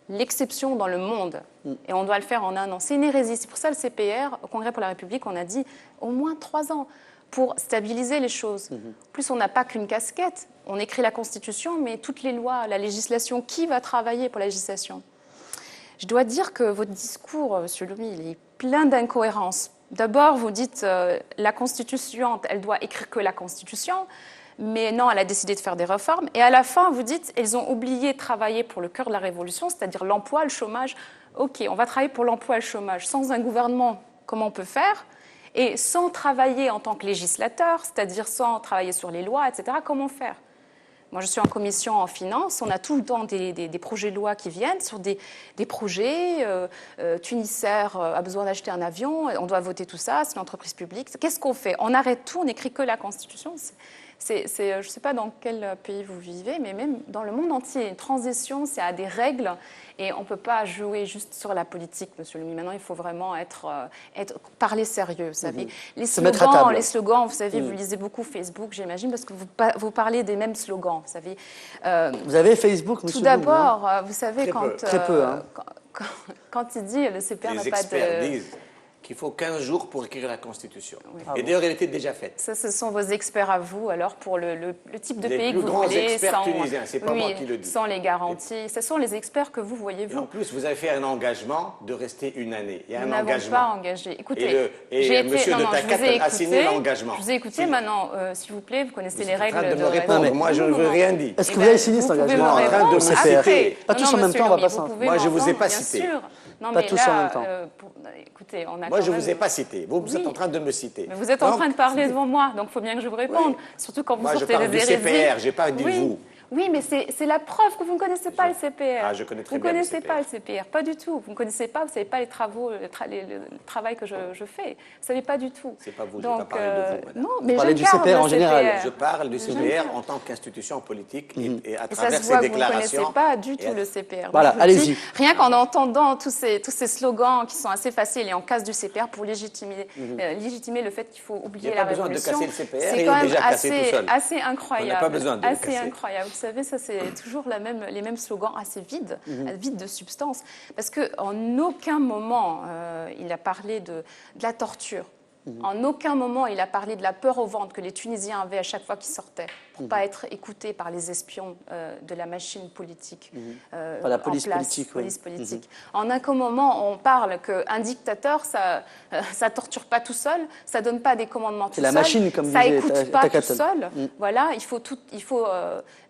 l'exception dans le monde? Et on doit le faire en 1 an. C'est une hérésie. C'est pour ça le CPR, au Congrès pour la République, on a dit au moins 3 ans pour stabiliser les choses. En plus, on n'a pas qu'une casquette. On écrit la Constitution, mais toutes les lois, la législation, qui va travailler pour la législation? Je dois dire que votre discours, M. Loumi, il est plein d'incohérences. D'abord, vous dites la Constituante, elle doit écrire que la Constitution, mais non, elle a décidé de faire des réformes. Et à la fin, vous dites, elles ont oublié de travailler pour le cœur de la révolution, c'est-à-dire l'emploi, le chômage. OK, on va travailler pour l'emploi et le chômage. Sans un gouvernement, comment on peut faire? Et sans travailler en tant que législateur, c'est-à-dire sans travailler sur les lois, etc., comment faire? Moi, je suis en commission en finance. On a tout le temps des projets de loi qui viennent sur des projets. Tunisair a besoin d'acheter un avion. On doit voter tout ça. C'est une entreprise publique. Qu'est-ce qu'on fait? On arrête tout. On n'écrit que la Constitution. Je ne sais pas dans quel pays vous vivez, mais même dans le monde entier, une transition, c'est à des règles. Et on ne peut pas jouer juste sur la politique, monsieur Loumi. Maintenant, il faut vraiment parler sérieux, vous savez. Les slogans, vous savez, vous lisez beaucoup Facebook, j'imagine, parce que vous parlez des mêmes slogans, vous savez. Vous avez Facebook, monsieur Tout d'abord, vous savez, Très peu, hein. Quand il dit le CPR n'a pas de... Les experts disent qu'il faut 15 jours pour écrire la Constitution. Oui. Et d'ailleurs, elle était déjà faite. Ça, ce sont vos experts à vous, alors, pour le type de pays que vous voulez. Les plus grands experts tunisiens, c'est pas moi qui le dis. Sans les garanties. Ce sont les experts que vous voyez, vous. Et en plus, vous avez fait un engagement de rester 1 année. Il y a un engagement. Nous n'avons pas engagé. Écoutez, monsieur de Takatel a signé l'engagement. Je vous ai écouté, maintenant, s'il vous plaît, vous connaissez les règles de me répondre. Moi, je ne veux rien dire. Est-ce que vous avez signé cet engagement? En train de me citer. Pas tous en même temps, on va pas s'en... Moi, je ne vous ai pas cité. Non, pas mais tous là, en même temps. Écoutez, on a moi, je ne vous ai pas cité. Vous êtes en train de me citer. Mais vous êtes en train de parler devant moi, donc il faut bien que je vous réponde. Oui. Surtout quand vous sortez des hérésies. Moi, je parle du CPR, je n'ai pas dit vous. Oui, mais c'est la preuve que vous ne connaissez pas le CPR. Ah, je connais très bien. Vous ne connaissez pas le CPR, pas du tout. Vous ne connaissez pas, vous ne savez pas les travaux, le travail que je fais. Vous ne savez pas du tout. C'est pas vous, je ne vais pas parler de vous, madame. Non, mais parlez du CPR en général. Je parle du CPR en tant qu'institution politique et à travers ces déclarations. Vous ne connaissez pas du tout le CPR. Voilà, allez-y. Rien qu'en entendant tous ces slogans qui sont assez faciles et on casse du CPR pour légitimer le fait qu'il faut oublier la révolution. C'est quand même assez incroyable. On n'a pas besoin de le casser. Assez incroyable. Vous savez, ça c'est toujours les mêmes slogans assez vides, vides de substance. Parce qu'en aucun moment, il a parlé de la torture. En aucun moment, il a parlé de la peur au ventre que les Tunisiens avaient à chaque fois qu'ils sortaient, pour ne pas être écoutés par les espions de la machine politique. Par la police politique, oui. En aucun moment, on parle qu'un dictateur, ça ne torture pas tout seul, ça ne donne pas des commandements tout seul. C'est la machine, comme ça disait n'écoute pas tout Takatel. seul. Voilà, il faut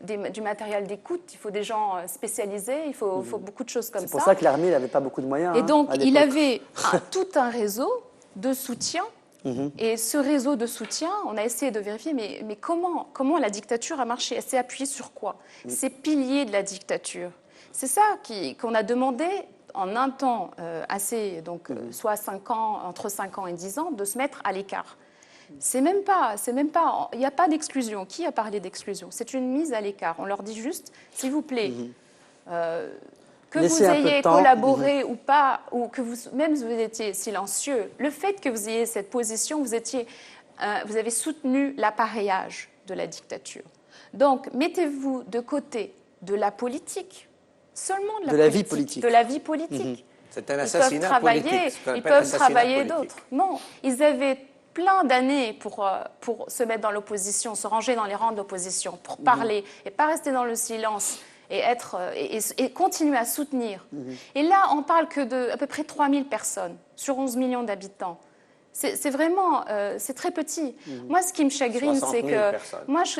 du matériel d'écoute, il faut des gens spécialisés, il faut beaucoup de choses comme ça. C'est pour ça que l'armée n'avait pas beaucoup de moyens. Et donc, il avait tout un réseau de soutien. Et ce réseau de soutien, on a essayé de vérifier, mais comment la dictature a marché? Elle s'est appuyée sur quoi? Ces piliers de la dictature. C'est ça qu'on a demandé en un temps soit 5 ans, entre 5 ans et 10 ans, de se mettre à l'écart. C'est même pas, il n'y a pas d'exclusion. Qui a parlé d'exclusion? C'est une mise à l'écart. On leur dit juste, s'il vous plaît, que vous ayez collaboré ou pas, ou que vous étiez silencieux, le fait que vous ayez cette position, vous avez soutenu l'appareillage de la dictature. Donc, mettez-vous de côté de la politique, seulement de la vie politique. De la vie politique. C'est un assassinat politique. Ils peuvent travailler d'autres. Non, ils avaient plein d'années pour se mettre dans l'opposition, se ranger dans les rangs de l'opposition, pour parler et pas rester dans le silence. Et continuer à soutenir. Et là, on parle que d'à peu près 3000 personnes sur 11 millions d'habitants. C'est vraiment, c'est très petit. Moi, ce qui me chagrine, c'est que...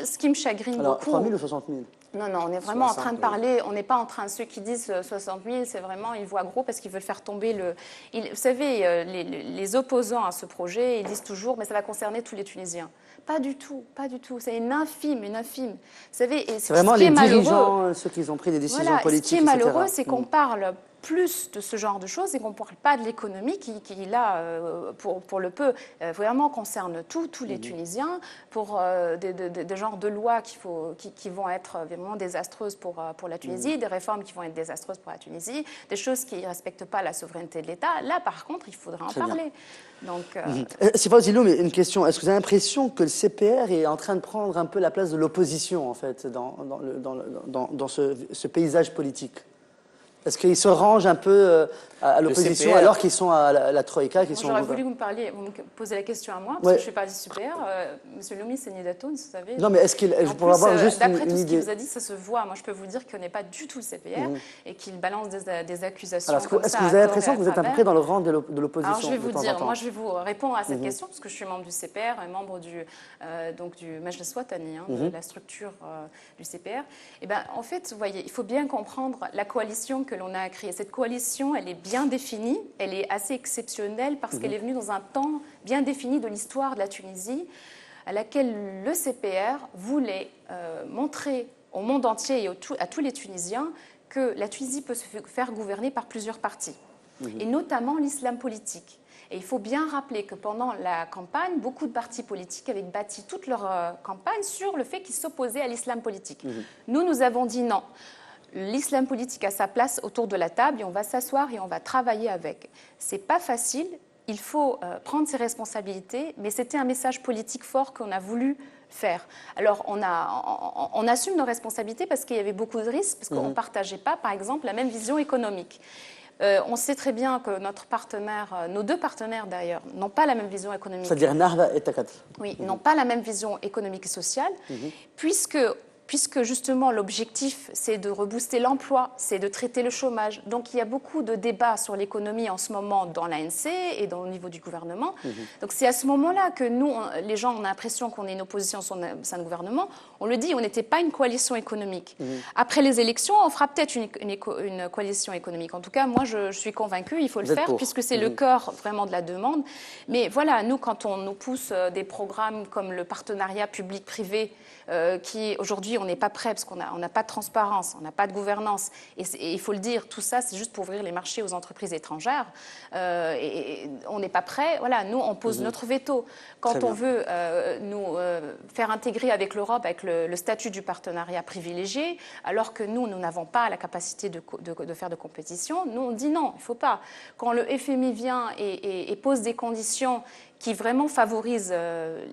ce qui me chagrine Alors, beaucoup... 3000 ou 60 000 ? Non, on est vraiment en train de parler, on n'est pas en train, ceux qui disent 60 000, c'est vraiment, ils voient gros parce qu'ils veulent faire tomber vous savez, les opposants à ce projet, ils disent toujours, mais ça va concerner tous les Tunisiens. Pas du tout, pas du tout. C'est une infime. Vous savez, et c'est vraiment les dirigeants, ceux qui ont pris des décisions politiques. Ce qui est malheureux, c'est qu'on parle plus de ce genre de choses et qu'on ne parle pas de l'économie qui là, pour le peu, vraiment concerne tous les Tunisiens, pour des genres de lois qui vont être vraiment désastreuses pour la Tunisie, des réformes qui vont être désastreuses pour la Tunisie, des choses qui ne respectent pas la souveraineté de l'État. Là, par contre, il faudra en parler. Donc, Sifa Ouzilou, mais une question. Est-ce que vous avez l'impression que le CPR est en train de prendre un peu la place de l'opposition, en fait, dans ce paysage politique? Est-ce qu'ils se rangent un peu à l'opposition alors qu'ils sont à la Troïka J'aurais voulu que vous me posiez la question à moi, parce que je suis pas du CPR. Monsieur Loumi, c'est Nidatounes, vous savez. Non, mais est-ce qu'il... Pour avoir juste d'après une tout ce qu'il idée... vous a dit, ça se voit. Moi, je peux vous dire qu'il n'est pas du tout le CPR et qu'il balance des accusations Alors, comme ça. Est-ce que vous avez l'impression que vous êtes à peu près dans le rang de l'opposition? Alors, je vais vous dire, moi, je vais vous répondre à cette question, parce que je suis membre du CPR et membre du Majlis Watani, de la structure du CPR. Et ben, en fait, vous voyez, il faut bien comprendre la coalition que l'on a créée. Cette coalition, elle est bien définie, elle est assez exceptionnelle parce qu'elle est venue dans un temps bien défini de l'histoire de la Tunisie, à laquelle le CPR voulait montrer au monde entier et à tous les Tunisiens que la Tunisie peut se faire gouverner par plusieurs partis, et notamment l'islam politique. Et il faut bien rappeler que pendant la campagne, beaucoup de partis politiques avaient bâti toute leur campagne sur le fait qu'ils s'opposaient à l'islam politique. Nous avons dit non. L'islam politique a sa place autour de la table et on va s'asseoir et on va travailler avec. C'est pas facile, il faut prendre ses responsabilités, mais c'était un message politique fort qu'on a voulu faire. Alors on assume nos responsabilités parce qu'il y avait beaucoup de risques, parce qu'on ne partageait pas, par exemple, la même vision économique. On sait très bien que nos deux partenaires d'ailleurs, n'ont pas la même vision économique. C'est-à-dire Nahda et Takatl. Oui, ils n'ont pas la même vision économique et sociale, puisque justement l'objectif c'est de rebooster l'emploi, c'est de traiter le chômage. Donc il y a beaucoup de débats sur l'économie en ce moment dans l'ANC et au niveau du gouvernement. Donc c'est à ce moment-là que nous, les gens, on a l'impression qu'on est une opposition au sein du gouvernement. On le dit, on n'était pas une coalition économique. Après les élections, on fera peut-être une coalition économique. En tout cas, moi je suis convaincue, il faut le faire puisque c'est le cœur vraiment de la demande. Mais voilà, nous quand on nous pousse des programmes comme le partenariat public-privé, qui aujourd'hui on n'est pas prêt parce qu'on n'a pas de transparence, on n'a pas de gouvernance et il faut le dire, tout ça c'est juste pour ouvrir les marchés aux entreprises étrangères et on n'est pas prêt. Voilà, nous on pose notre veto quand on veut nous faire intégrer avec l'Europe avec le statut du partenariat privilégié, alors que nous n'avons pas la capacité de faire de compétition. Nous on dit non, il ne faut pas. Quand le FMI vient et pose des conditions qui vraiment favorise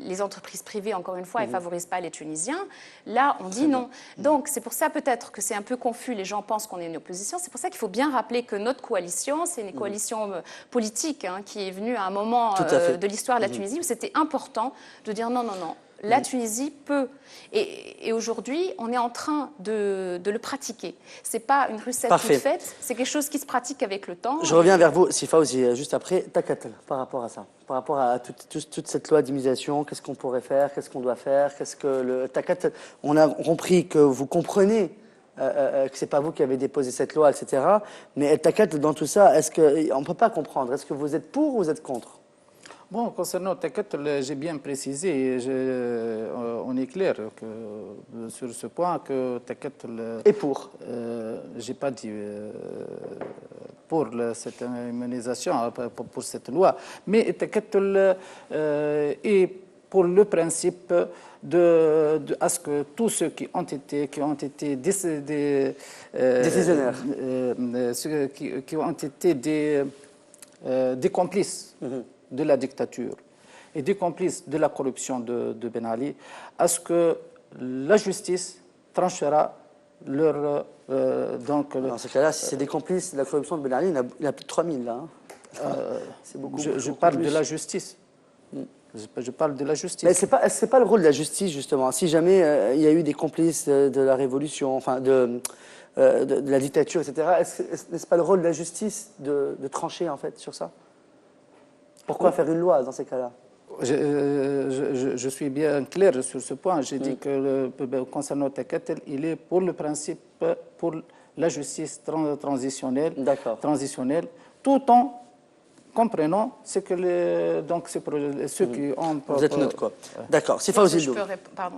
les entreprises privées, encore une fois, et ne favorise pas les Tunisiens, là, on dit non. Donc, c'est pour ça peut-être que c'est un peu confus, les gens pensent qu'on est une opposition. C'est pour ça qu'il faut bien rappeler que notre coalition, c'est une coalition politique qui est venue à un moment de l'histoire de la Tunisie où c'était important de dire non, non, non. La Tunisie peut. Et aujourd'hui, on est en train de le pratiquer. Ce n'est pas une recette toute faite, c'est quelque chose qui se pratique avec le temps. Je reviens vers vous, Sifa Ouzi, juste après. Takatl, par rapport à ça, par rapport à toute cette loi d'immunisation, qu'est-ce qu'on pourrait faire, qu'est-ce qu'on doit faire, qu'est-ce que le Takatl, on a compris que vous comprenez que ce n'est pas vous qui avez déposé cette loi, etc. Mais Takatl, dans tout ça, on ne peut pas comprendre. Est-ce que vous êtes pour ou vous êtes contre? Bon, concernant Takatl, j'ai bien précisé, on est clair sur ce point que Takatl... Et pour j'ai pas dit pour cette immunisation, pour cette loi, mais Takatl est pour le principe à ce que tous ceux qui ont été décisionnaires, qui ont été des complices de la dictature et des complices de la corruption de Ben Ali, à ce que la justice tranchera leur... Dans ce cas-là, si c'est des complices de la corruption de Ben Ali, il y en a plus de 3000 là. C'est beaucoup. Je parle de la justice. Je parle de la justice. Mais c'est pas le rôle de la justice, justement. Si jamais il y a eu des complices de la révolution, enfin de la dictature, etc., n'est-ce pas le rôle de la justice de trancher, en fait, sur ça? Pourquoi faire une loi dans ces cas-là? Je suis bien clair sur ce point. J'ai dit que concernant Takatl, il est pour le principe, pour la justice transitionnelle, tout en comprenons ce que ceux qui ont... Vous êtes neutre, quoi. D'accord. C'est Je Fawzi peux, Loum.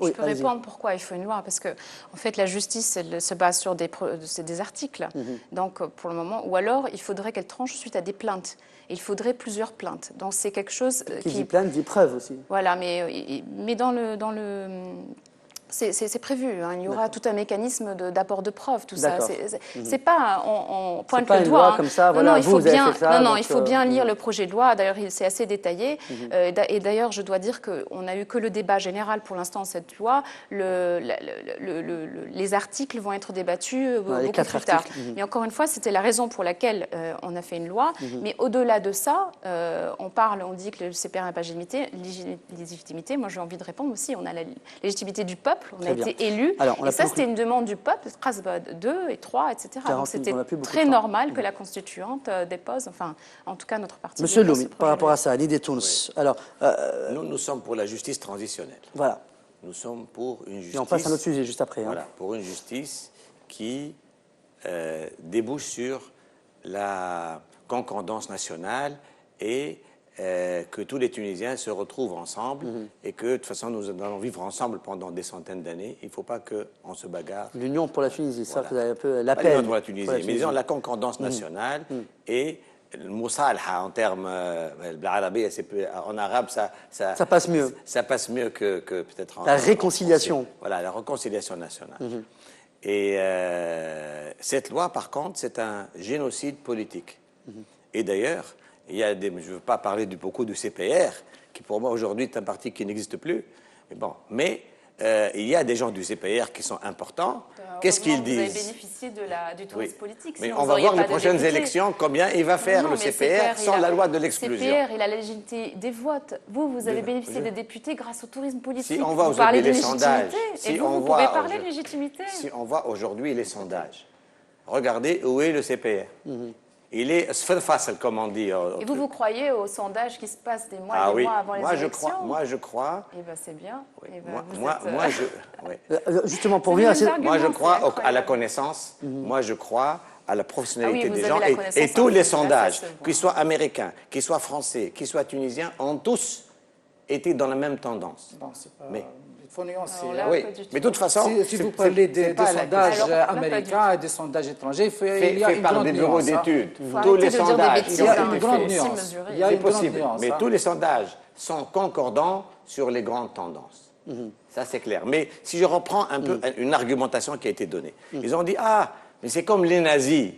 je peux répondre pourquoi il faut une loi. Parce que, en fait, la justice, elle se base sur des articles. Donc, pour le moment, ou alors, il faudrait qu'elle tranche suite à des plaintes. Et il faudrait plusieurs plaintes. Donc, c'est quelque chose qui dit plainte dit preuve aussi. Voilà, mais dans le c'est prévu, hein. Il y aura tout un mécanisme d'apport de preuves, tout ça. C'est pas on pointe pas le une doigt. loi comme ça, voilà, non, il faut vous avez bien, fait ça, non, donc, il faut bien lire le projet de loi. D'ailleurs, c'est assez détaillé. Et d'ailleurs, je dois dire qu'on n'a eu que le débat général pour l'instant cette loi. Les articles vont être débattus beaucoup plus tard. Et encore une fois, c'était la raison pour laquelle on a fait une loi. Mais au-delà de ça, on dit que le CPR n'a pas de légitimité. Moi, j'ai envie de répondre aussi. On a la légitimité du peuple. On a été élus. Et ça, c'était une demande du peuple, Strasbourg 2 et 3, etc. Donc, c'était très normal que la constituante dépose, enfin, en tout cas, notre parti. Monsieur Loumi, par rapport à ça, l'idée Tunis. Alors, nous sommes pour la justice transitionnelle. Voilà. Nous sommes pour une justice... Et on passe à notre sujet juste après. Voilà, pour une justice qui débouche sur la concordance nationale et que tous les Tunisiens se retrouvent ensemble et que de toute façon nous allons vivre ensemble pendant des centaines d'années. Il ne faut pas qu'on se bagarre. L'Union pour la Tunisie, voilà. Ça vous avez un peu l'appel. L'Union pour la Tunisie, mais disons la concordance nationale et le moussalha en termes en arabe, ça passe mieux. Ça passe mieux que peut-être en la réconciliation. Voilà, la réconciliation nationale. Et cette loi, par contre, c'est un génocide politique. Et d'ailleurs, je ne veux pas parler beaucoup du CPR, qui pour moi aujourd'hui est un parti qui n'existe plus. Mais il y a des gens du CPR qui sont importants. Qu'est-ce qu'ils disent? Vous avez bénéficié du tourisme politique. Mais on va voir les prochaines élections, combien il va faire le CPR sans la loi de l'exclusion. Le CPR, il a la légitimité des votes. Vous avez bénéficié des députés grâce au tourisme politique. Si on voit aujourd'hui les sondages, et vous pouvez parler de légitimité. Si on voit aujourd'hui les sondages, regardez où est le CPR. Il est facile, comme on dit. Et vous croyez aux sondages qui se passent des mois et des mois avant les élections? Moi, je crois. Eh bien, c'est bien. Justement, pour venir à moi, je crois à la connaissance. Moi, je crois à la professionnalité des gens. Et tous les sondages, qu'ils soient américains, qu'ils soient français, qu'ils soient tunisiens, ont tous été dans la même tendance. Non, c'est pas... Mais il faut nuancer. Oui, mais de toute façon... Si vous parlez des sondages américains et des sondages étrangers, il y a une par grande des bureaux nuance. d'études. Tous les sondages... Il y a une grande nuance. C'est possible, mais tous les sondages sont concordants sur les grandes tendances. Ça, c'est clair. Mais si je reprends un peu une argumentation qui a été donnée, ils ont dit, mais c'est comme les nazis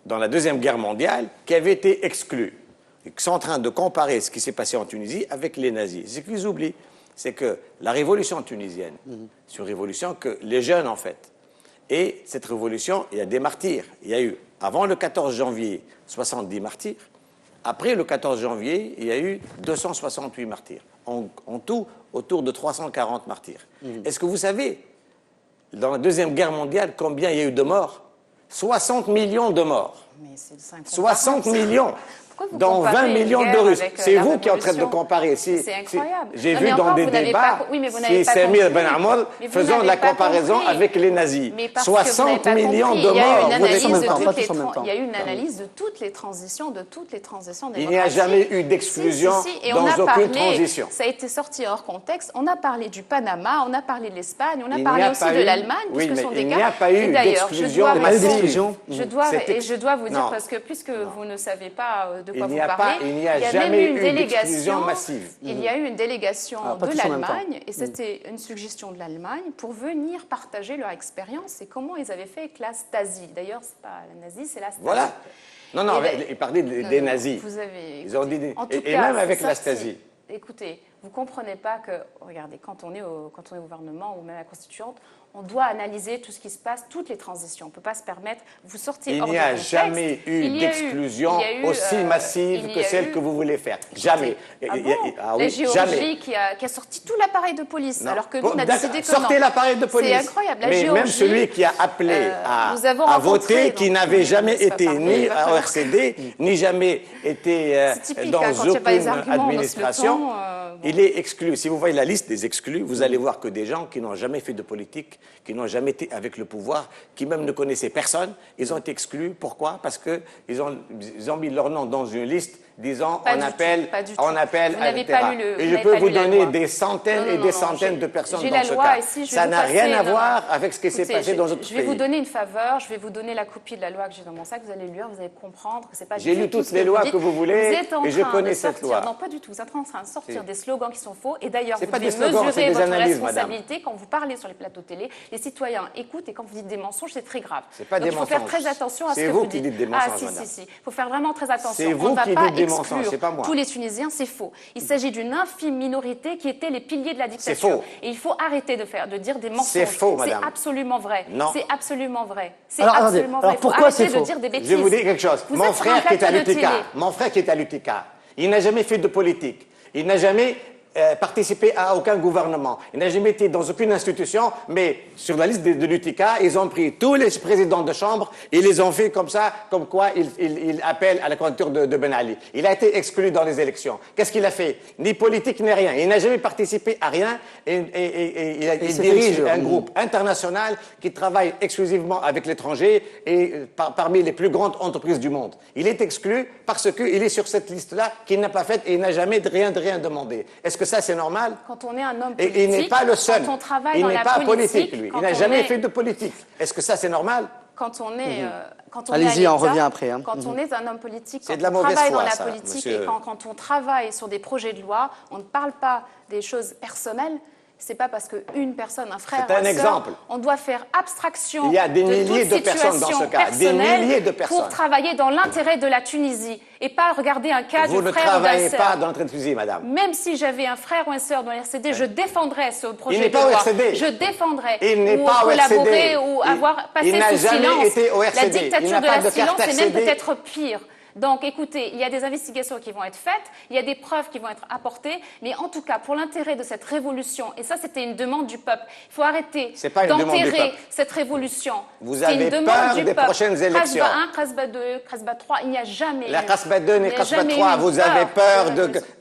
dans la Deuxième Guerre mondiale qui avaient été exclus. Ils sont en train de comparer ce qui s'est passé en Tunisie avec les nazis. Ce qu'ils oublient, c'est que la révolution tunisienne, c'est une révolution que les jeunes ont faite. Et cette révolution, il y a des martyrs. Il y a eu, avant le 14 janvier, 70 martyrs. Après le 14 janvier, il y a eu 268 martyrs. En tout, autour de 340 martyrs. Est-ce que vous savez, dans la Deuxième Guerre mondiale, combien il y a eu de morts? 60 millions de morts. 60 millions dans 20 millions de Russes. C'est vous qui êtes en train de comparer. C'est incroyable. J'ai vu dans des débats, si Samir Ben Amour faisant la comparaison avec les nazis. 60 millions de morts. Il y a eu une analyse de toutes les transitions, Il n'y a jamais eu d'exclusion dans aucune transition. Ça a été sorti hors contexte. On a parlé du Panama, on a parlé de l'Espagne, on a parlé aussi de l'Allemagne, puisque ce sont des cas. Il n'y a pas eu d'exclusion. Je dois vous dire, parce que puisque vous ne savez pas de quoi vous parlez, il n'y a jamais eu d'exclusion massive. Il y a eu une délégation de l'Allemagne, et c'était une suggestion de l'Allemagne, pour venir partager leur expérience et comment ils avaient fait avec la Stasi. D'ailleurs, ce n'est pas la nazie, c'est la Stasi. Voilà. Non, ils parlaient des nazis. Ils ont dit et même avec la Stasi. Écoutez, vous ne comprenez pas que, regardez, quand on est au gouvernement ou même à la constituante, on doit analyser tout ce qui se passe, toutes les transitions. On ne peut pas se permettre, vous sortez hors de contexte. Il n'y a jamais eu d'exclusion aussi massive que celle que vous voulez faire. Jamais. La Géorgie qui a sorti tout l'appareil de police, alors que nous, on a décidé que sortez l'appareil de police. C'est incroyable. Mais même celui qui a appelé à voter, qui n'avait jamais été ni à ORCD, ni jamais été dans aucune administration, il il est exclu. Si vous voyez la liste des exclus, vous allez voir que des gens qui n'ont jamais fait de politique, qui n'ont jamais été avec le pouvoir, qui même ne connaissaient personne, ils ont été exclus. Pourquoi? Parce qu'ils ont mis leur nom dans une liste disant on appelle, etc. Et je peux vous donner des centaines et des centaines de personnes dans ce cas. Ça n'a rien à voir avec ce qui s'est passé dans notre pays. Je vais vous donner une faveur, je vais vous donner la copie de la loi que j'ai dans mon sac, vous allez lire, vous allez comprendre que c'est pas du tout. J'ai lu toutes les lois que vous voulez et je connais cette loi. Non, pas du tout. Vous êtes en train de sortir des slogans qui sont faux et d'ailleurs, vous pas devez des slogans, mesurer votre analyses, responsabilité madame. quand vous parlez sur les plateaux télé. Les citoyens écoutent et quand vous dites des mensonges, c'est très grave. C'est pas des mensonges. Il faut faire très attention à ce que vous dites. C'est vous qui dites des mensonges, madame. Il faut faire vraiment très attention. C'est vous qui dites des mensonges, c'est pas moi. Tous les Tunisiens, c'est faux. Il s'agit d'une infime minorité qui était les piliers de la dictature. C'est faux. Et il faut arrêter de dire des mensonges. C'est faux, madame. C'est absolument vrai. Non. C'est absolument vrai. C'est Alors, absolument vrai. alors pourquoi c'est faux? De dire des bêtises. Je vais vous dire quelque chose. Vous Mon êtes sur un frère qui est à plateau de l'UTK, télé. il n'a jamais fait de politique. Il n'a jamais participé à aucun gouvernement. Il n'a jamais été dans aucune institution, mais sur la liste de l'UTK, ils ont pris tous les présidents de chambre et les ont fait comme ça, comme quoi ils appellent à la candidature de Ben Ali. Il a été exclu dans les élections. Qu'est-ce qu'il a fait? Ni politique, ni rien. Il n'a jamais participé à rien et il dirige un groupe international qui travaille exclusivement avec l'étranger et parmi les plus grandes entreprises du monde. Il est exclu parce qu'il est sur cette liste-là qu'il n'a pas faite et il n'a jamais rien demandé. Est-ce que ça, c'est normal? Quand on est un homme politique, et il n'est pas le seul. Quand on travaille il dans n'est la pas politique, lui. Il n'a jamais fait de politique. Est-ce que ça, c'est normal? Quand on est, Allez-y, on revient après. Hein. Quand on est un homme politique, quand de la on travaille dans la foi, politique monsieur. et quand on travaille sur des projets de loi, on ne parle pas des choses personnelles. C'est pas parce qu'une personne, un frère, c'est un une sœur, exemple. On doit faire abstraction. Il y a des de milliers toute de personnes dans ce situation cas, des milliers de personnes. pour travailler dans l'intérêt de la Tunisie et pas regarder un cas Vous du ne frère ou d'un travaillez sœur. pas dans l'entrée de Tunisie, madame. Même si j'avais un frère ou une sœur dans l'RCD, je défendrais ce projet Il n'est de pas au loi. RCD. Je défendrais. Il n'est ou pas au collaborer RCD. ou avoir passé Il n'a sous jamais silence. été au La RCD. Il dictature n'a de pas la de carte silence, c'est même RCD. peut-être pire. Donc, écoutez, il y a des investigations qui vont être faites, il y a des preuves qui vont être apportées, mais en tout cas, pour l'intérêt de cette révolution, et ça, c'était une demande du peuple, il faut arrêter d'enterrer cette révolution. Vous avez peur des prochaines élections. Khasba 1, Khasba 2, Khasba 3, il n'y a jamais La eu. Khasba 2 et Khasba jamais 3, eu vous avez peur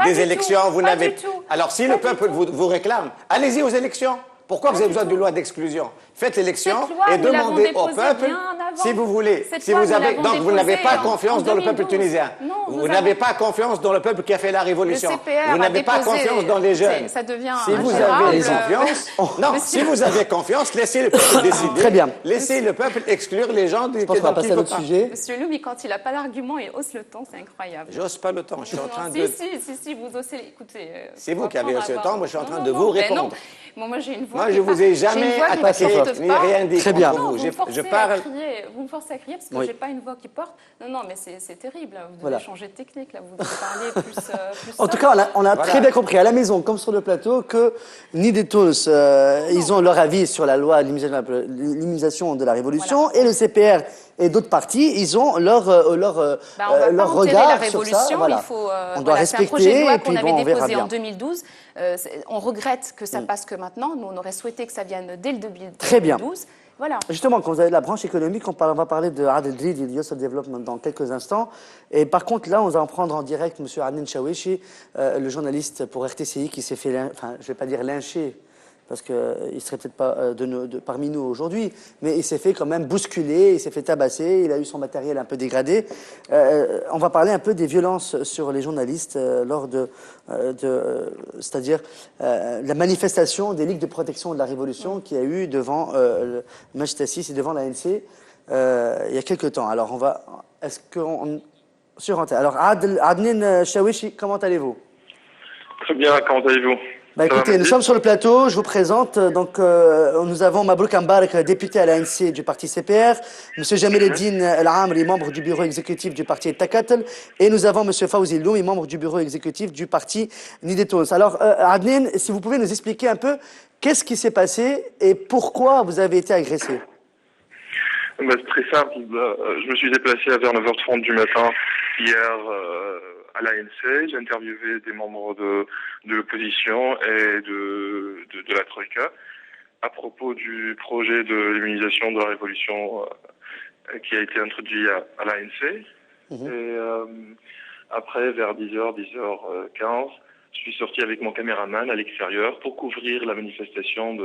des élections, tout, vous pas n'avez. du tout. Alors, si le peuple vous réclame, allez-y aux élections. Pourquoi vous avez besoin d'une loi d'exclusion? Faites l'élection et demandez au peuple si vous voulez. Si vous avez, donc vous n'avez pas confiance dans le peuple tunisien. Vous n'avez pas confiance dans le peuple qui a fait la révolution. Vous n'avez pas confiance dans les jeunes. Ça devient si vous avez confiance, non, si vous avez confiance, laissez le peuple décider. Très bien. Laissez le peuple exclure les gens Je pense qu'on va passer à l'autre sujet. Monsieur Louis, quand il n'a pas d'argument, il hausse le ton, c'est incroyable. J'ose pas le temps, je suis en train de... Si, vous osez, écoutez... C'est vous qui avez haussé le temps, moi je suis en train de vous répondre. Moi j'ai une voix... Moi je vous ai jamais attaqué, ni rien dit contre vous. Je parle... Vous me forcez à crier parce que j'ai pas une voix qui porte. Non, mais c'est terrible, là. Vous devez changer de technique, là. Vous devez parler plus en tout cas, on a très bien compris, à la maison comme sur le plateau, que Nidé Tounes, ils ont leur avis sur la loi l'immunisation de la Révolution, et le CPR et d'autres partis, ils ont leur regard sur ça. Voilà. On doit respecter, c'est un projet de loi qu'on et puis avait déposé bien. en 2012. On regrette que ça passe que maintenant. Nous, on aurait souhaité que ça vienne dès le 2012. Très bien. Voilà. Justement, quand vous avez la branche économique, on va parler de Adel Drid et de Youssef Development dans quelques instants. Et par contre, là, on va en prendre en direct M. Adnan Chawichi, le journaliste pour RTCI qui s'est fait, enfin, je ne vais pas dire lyncher, parce qu'il ne serait peut-être pas parmi nous aujourd'hui, mais il s'est fait quand même bousculer, il s'est fait tabasser, il a eu son matériel un peu dégradé. On va parler un peu des violences sur les journalistes lors c'est-à-dire la manifestation des ligues de protection de la Révolution qu'il y a eu devant le Majtassis et devant l'ANC il y a quelques temps. Alors, est-ce qu'on... Sur antenne. Alors, Adnan Chawichi, comment allez-vous? Très bien, comment allez-vous? Écoutez, nous sommes sur le plateau, je vous présente, donc nous avons Mabrouk Mbarek, député à l'ANC du parti CPR, M. Jamel Eddine El Amri, membre du bureau exécutif du parti Takatel, et nous avons M. Fawzi Loumi, membre du bureau exécutif du parti Nidé Tounes. Alors, Adnan, si vous pouvez nous expliquer un peu, qu'est-ce qui s'est passé et pourquoi vous avez été agressé? C'est très simple, je me suis déplacé vers 9h30 du matin hier à l'ANC, j'ai interviewé des membres de l'opposition et de la Troïka à propos du projet de l'immunisation de la Révolution qui a été introduit à l'ANC. Et après, vers 10h, 10h15, Je suis sorti avec mon caméraman à l'extérieur pour couvrir la manifestation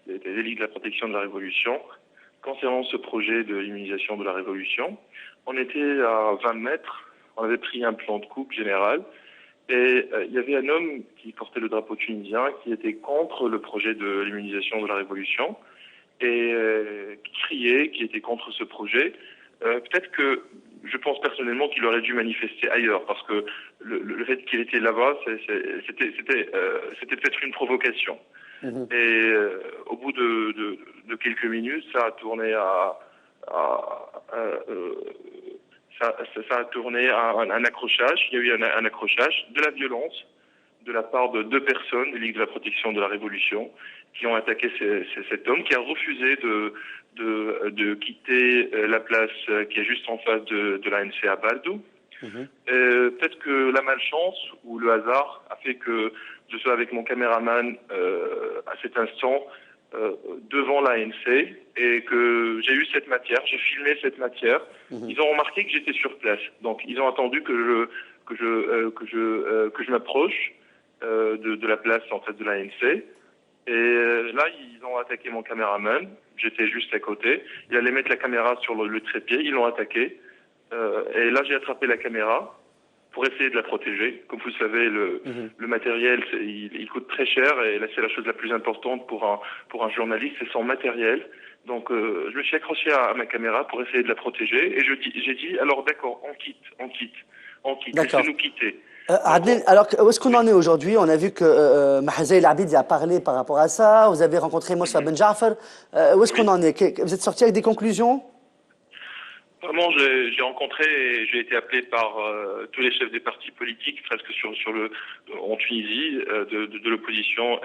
des Ligues de la protection de la Révolution. Concernant ce projet de l'immunisation de la Révolution, on était à 20 mètres, on avait pris un plan de coupe général et il y avait un homme qui portait le drapeau tunisien qui était contre le projet de l'immunisation de la Révolution et qui criait, qui était contre ce projet. Peut-être que je pense personnellement qu'il aurait dû manifester ailleurs parce que le fait qu'il était là-bas, c'était peut-être une provocation. Et au bout de quelques minutes, ça a tourné ça a tourné à un accrochage. Il y a eu un accrochage, de la violence de la part de 2 personnes des Ligues de la protection de la Révolution qui ont attaqué cet homme qui a refusé de quitter la place qui est juste en face de l'ANC à Baldou. Peut-être que la malchance ou le hasard a fait que je sois avec mon caméraman à cet instant devant l'ANC et que j'ai eu cette matière, j'ai filmé cette matière. Ils ont remarqué que j'étais sur place, donc ils ont attendu que je m'approche de la place en fait de l'ANC. Et là, ils ont attaqué mon caméraman. J'étais juste à côté. Il allait mettre la caméra sur le trépied. Ils l'ont attaqué. Et là, j'ai attrapé la caméra pour essayer de la protéger. Comme vous le savez, le matériel, il coûte très cher. Et là, c'est la chose la plus importante pour un journaliste, c'est son matériel. Donc, je me suis accroché à ma caméra pour essayer de la protéger. Et j'ai dit, alors d'accord, on quitte. Laissez-nous quitter. Adnan, alors où est-ce qu'on en est aujourd'hui? On a vu que Mahazaï El-Abidi a parlé par rapport à ça. Vous avez rencontré Moussa Ben Jafar. Où est-ce qu'on en est? Vous êtes sorti avec des conclusions? Vraiment, j'ai rencontré et j'ai été appelé par tous les chefs des partis politiques, presque en Tunisie, de l'opposition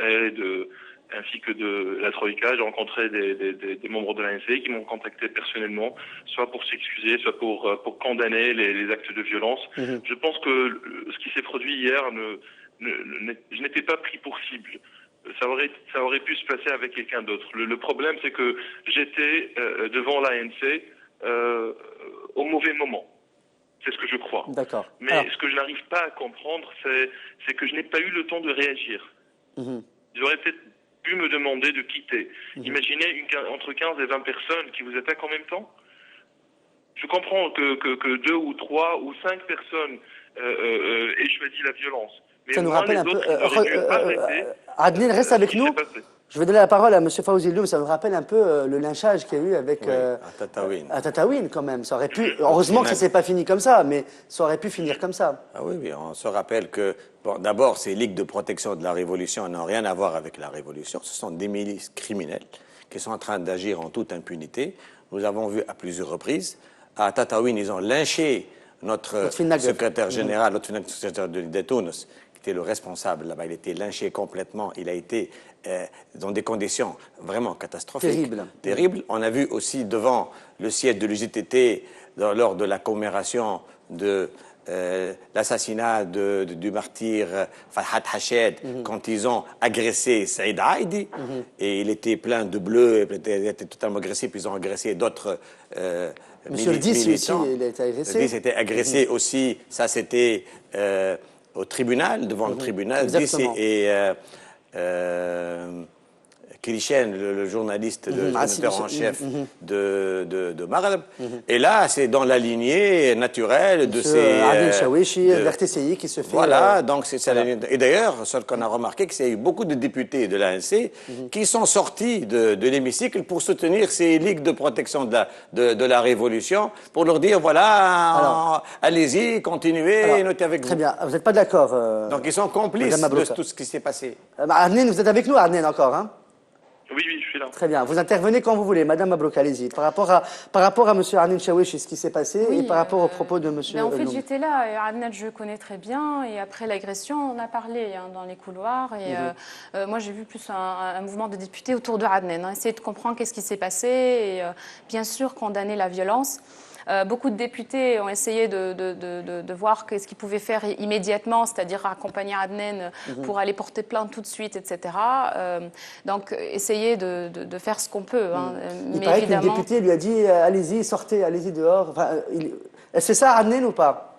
ainsi que de la Troïka. J'ai rencontré des membres de l'ANC qui m'ont contacté personnellement, soit pour s'excuser, soit pour condamner les actes de violence. Je pense que ce qui s'est produit hier, je n'étais pas pris pour cible. Ça aurait pu se passer avec quelqu'un d'autre. Le problème, c'est que j'étais devant l'ANC au mauvais moment. C'est ce que je crois. D'accord. Mais ce que je n'arrive pas à comprendre, c'est que je n'ai pas eu le temps de réagir. J'aurais peut-être pu me demander de quitter. Imaginez entre 15 et 20 personnes qui vous attaquent en même temps. Je comprends que 2 ou 3 ou 5 personnes aient choisi la violence. Mais ça nous rappelle un peu. Adnan, reste avec nous. Je vais donner la parole à M. Fawzi Loum. Ça nous rappelle un peu le lynchage qu'il y a eu avec à Tataouine quand même. Ça aurait pu. Heureusement que ça ne s'est pas fini comme ça, mais ça aurait pu finir comme ça. Ah oui, on se rappelle que d'abord ces ligues de protection de la Révolution n'ont rien à voir avec la Révolution. Ce sont des milices criminelles qui sont en train d'agir en toute impunité. Nous avons vu à plusieurs reprises. À Tataouine, ils ont lynché notre secrétaire général, notre secrétaire de Tunis, qui était le responsable là-bas. Il a été lynché complètement. Il a été dans des conditions vraiment catastrophiques. Terribles. On a vu aussi devant le siège de l'UJTT, lors de la commémoration de l'assassinat du martyr Farhat Hached, quand ils ont agressé Saïd Haïdi, et il était plein de bleu, il était totalement agressif, ils ont agressé d'autres Monsieur le 10 aussi, il a été agressé. Le 10 était agressé aussi, ça c'était au tribunal, devant le tribunal. Exactement. 10 et Kilishen, le journaliste, le rédacteur en chef de Maghreb. Et là, c'est dans la lignée naturelle de ces... Adnan Chawichi, l'RTCI qui se fait... Voilà, donc c'est ça. Et d'ailleurs, ce qu'on a remarqué, c'est qu'il y a eu beaucoup de députés de l'ANC qui sont sortis de l'hémicycle pour soutenir ces ligues de protection de la Révolution, pour leur dire, voilà, allez-y, continuez, notez avec vous. Très bien, vous n'êtes pas d'accord donc ils sont complices de tout ce qui s'est passé. Adnan, vous êtes avec nous, Adnan, encore, hein? Oui, je suis là. Très bien. Vous intervenez quand vous voulez. Madame Mabrouk, allez-y. Par rapport à M. Adnan Chawichi, ce qui s'est passé, et par rapport aux propos de M. En fait, j'étais là. Et Adnan, je connais très bien. Et après l'agression, on a parlé dans les couloirs. Et moi, j'ai vu plus un mouvement de députés autour de Adnan. Essayer de comprendre qu'est-ce qui s'est passé. Et bien sûr, condamner la violence. Beaucoup de députés ont essayé de voir ce qu'ils pouvaient faire immédiatement, c'est-à-dire accompagner Adnan pour aller porter plainte tout de suite, etc. Donc, essayer de faire ce qu'on peut. Il paraît qu'une députée lui a dit « Allez-y, sortez, allez-y dehors ». Enfin, c'est ça, Adnan, ou pas?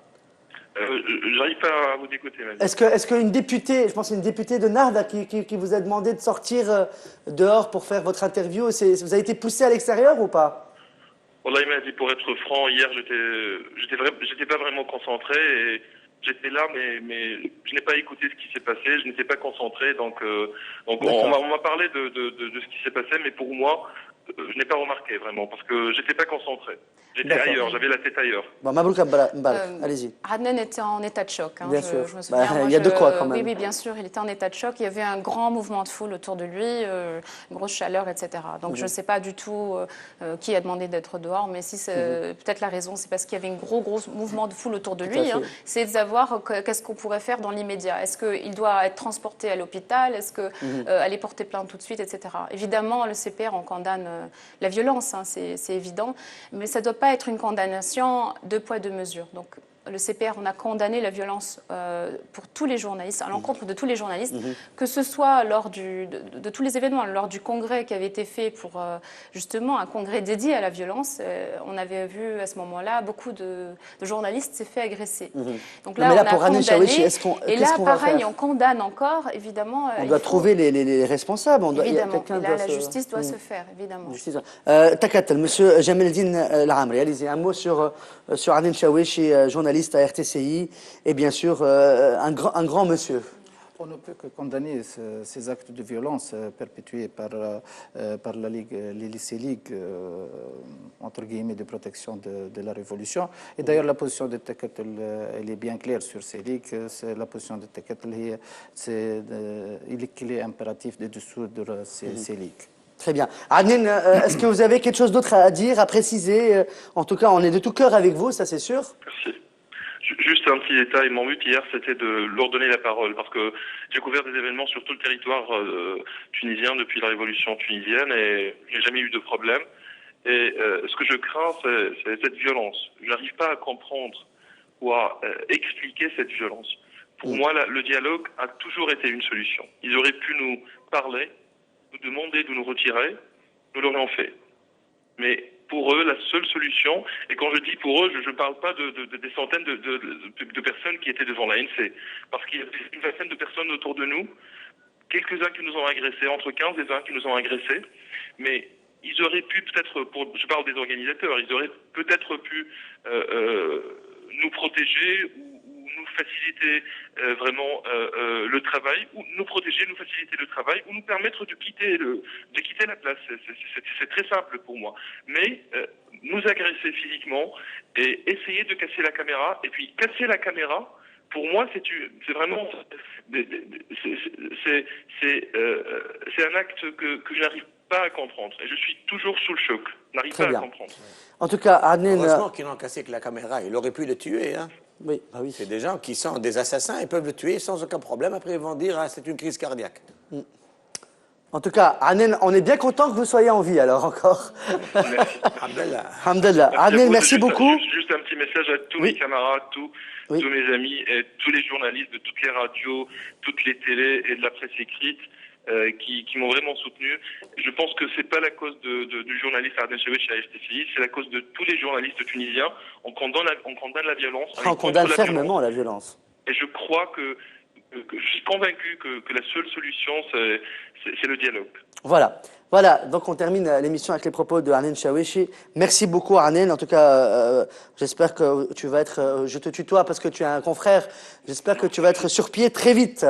J'arrive pas à vous écouter, madame. Est-ce qu'une députée, je pense une députée de Narda qui vous a demandé de sortir dehors pour faire votre interview, vous avez été poussé à l'extérieur ou pas? Wallah, il m'a dit, pour être franc, hier, j'étais pas vraiment concentré et j'étais là, mais je n'ai pas écouté ce qui s'est passé, je n'étais pas concentré, donc on m'a parlé de ce qui s'est passé, mais pour moi, je n'ai pas remarqué vraiment, parce que j'étais pas concentré. J'étais ailleurs, j'avais la tête ailleurs. Bon, Mabrouk Mbarak, allez-y. Adnan était en état de choc. Hein, bien sûr. Je me souviens, il y a de quoi quand même. Oui, oui, bien sûr, il était en état de choc. Il y avait un grand mouvement de foule autour de lui, une grosse chaleur, etc. Donc je ne sais pas du tout qui a demandé d'être dehors, mais si c'est peut-être la raison, c'est parce qu'il y avait un gros mouvement de foule autour de lui. Hein. C'est de savoir qu'est-ce qu'on pourrait faire dans l'immédiat. Est-ce qu'il doit être transporté à l'hôpital? Est-ce qu'aller porter plainte tout de suite, etc. Évidemment, le CPR, on condamne la violence, hein, c'est évident, mais ça ne doit pas être une condamnation deux poids, deux mesures. Donc, le CPR, on a condamné la violence pour tous les journalistes, à l'encontre de tous les journalistes, que ce soit lors de tous les événements, lors du congrès qui avait été fait pour justement un congrès dédié à la violence. On avait vu à ce moment-là beaucoup de journalistes s'est fait agresser. Donc là, là on pour a condamné. Et là, pareil, on condamne encore, évidemment. On doit trouver les responsables. Évidemment. Et là, la justice doit se faire, évidemment. Takatel, monsieur Jamel-Eddine Al-Amri, allez-y, un mot sur Adnan Chaouechi, journaliste à RTCI, et bien sûr un grand monsieur. On ne peut que condamner ces actes de violence perpétués par la Ligue, les lycées Ligue, entre guillemets, de protection de la Révolution. Et d'ailleurs, la position de Takatel, elle est bien claire sur ces ligues. La position de Takatel, il est impératif de dissoudre ces ligues. Très bien. Adnan, est-ce que vous avez quelque chose d'autre à dire, à préciser? En tout cas, on est de tout cœur avec vous, ça c'est sûr. Merci. Juste un petit détail, mon but hier c'était de leur donner la parole parce que j'ai couvert des événements sur tout le territoire tunisien depuis la révolution tunisienne et il n'y a jamais eu de problème. Et ce que je crains c'est cette violence. Je n'arrive pas à comprendre ou à expliquer cette violence. Pour moi, le dialogue a toujours été une solution. Ils auraient pu nous parler, nous demander de nous retirer, nous l'aurions fait. Mais pour eux, la seule solution, et quand je dis pour eux, je ne parle pas des centaines de personnes qui étaient devant l'ANC, parce qu'il y avait une vingtaine de personnes autour de nous, quelques-uns qui nous ont agressés, entre 15 et 20 qui nous ont agressés, mais ils auraient pu peut-être, je parle des organisateurs, ils auraient peut-être pu nous protéger ou nous faciliter vraiment le travail, ou nous protéger, nous faciliter le travail, ou nous permettre de quitter la place. C'est très simple pour moi. Mais nous agresser physiquement et essayer de casser la caméra, et puis casser la caméra, pour moi, c'est vraiment c'est un acte que je n'arrive pas à comprendre. Et je suis toujours sous le choc. N'arrive pas à comprendre. En tout cas, Adnan... Heureusement qu'ils n'ont cassé que la caméra. Il aurait pu le tuer. Hein. Oui, bah oui. C'est des gens qui sont des assassins, ils peuvent le tuer sans aucun problème. Après, ils vont dire ah, c'est une crise cardiaque. En tout cas, Adnan, on est bien content que vous soyez en vie, alors, encore. Alhamdulillah. Alhamdulillah. Adnan, merci beaucoup. Juste un petit message à tous mes camarades, tous mes amis, et tous les journalistes de toutes les radios, toutes les télés et de la presse écrite qui m'ont vraiment soutenu. Je pense que c'est pas la cause du journaliste Adnan Chaouechi à RTCI, c'est la cause de tous les journalistes tunisiens. On condamne la violence. On condamne fermement la violence. Et je crois que je suis convaincu que la seule solution, c'est le dialogue. Voilà, donc on termine l'émission avec les propos de Adnan Chaouechi. Merci beaucoup Adnan, en tout cas j'espère que tu vas être, je te tutoie parce que tu es un confrère, j'espère que tu vas être sur pied très vite.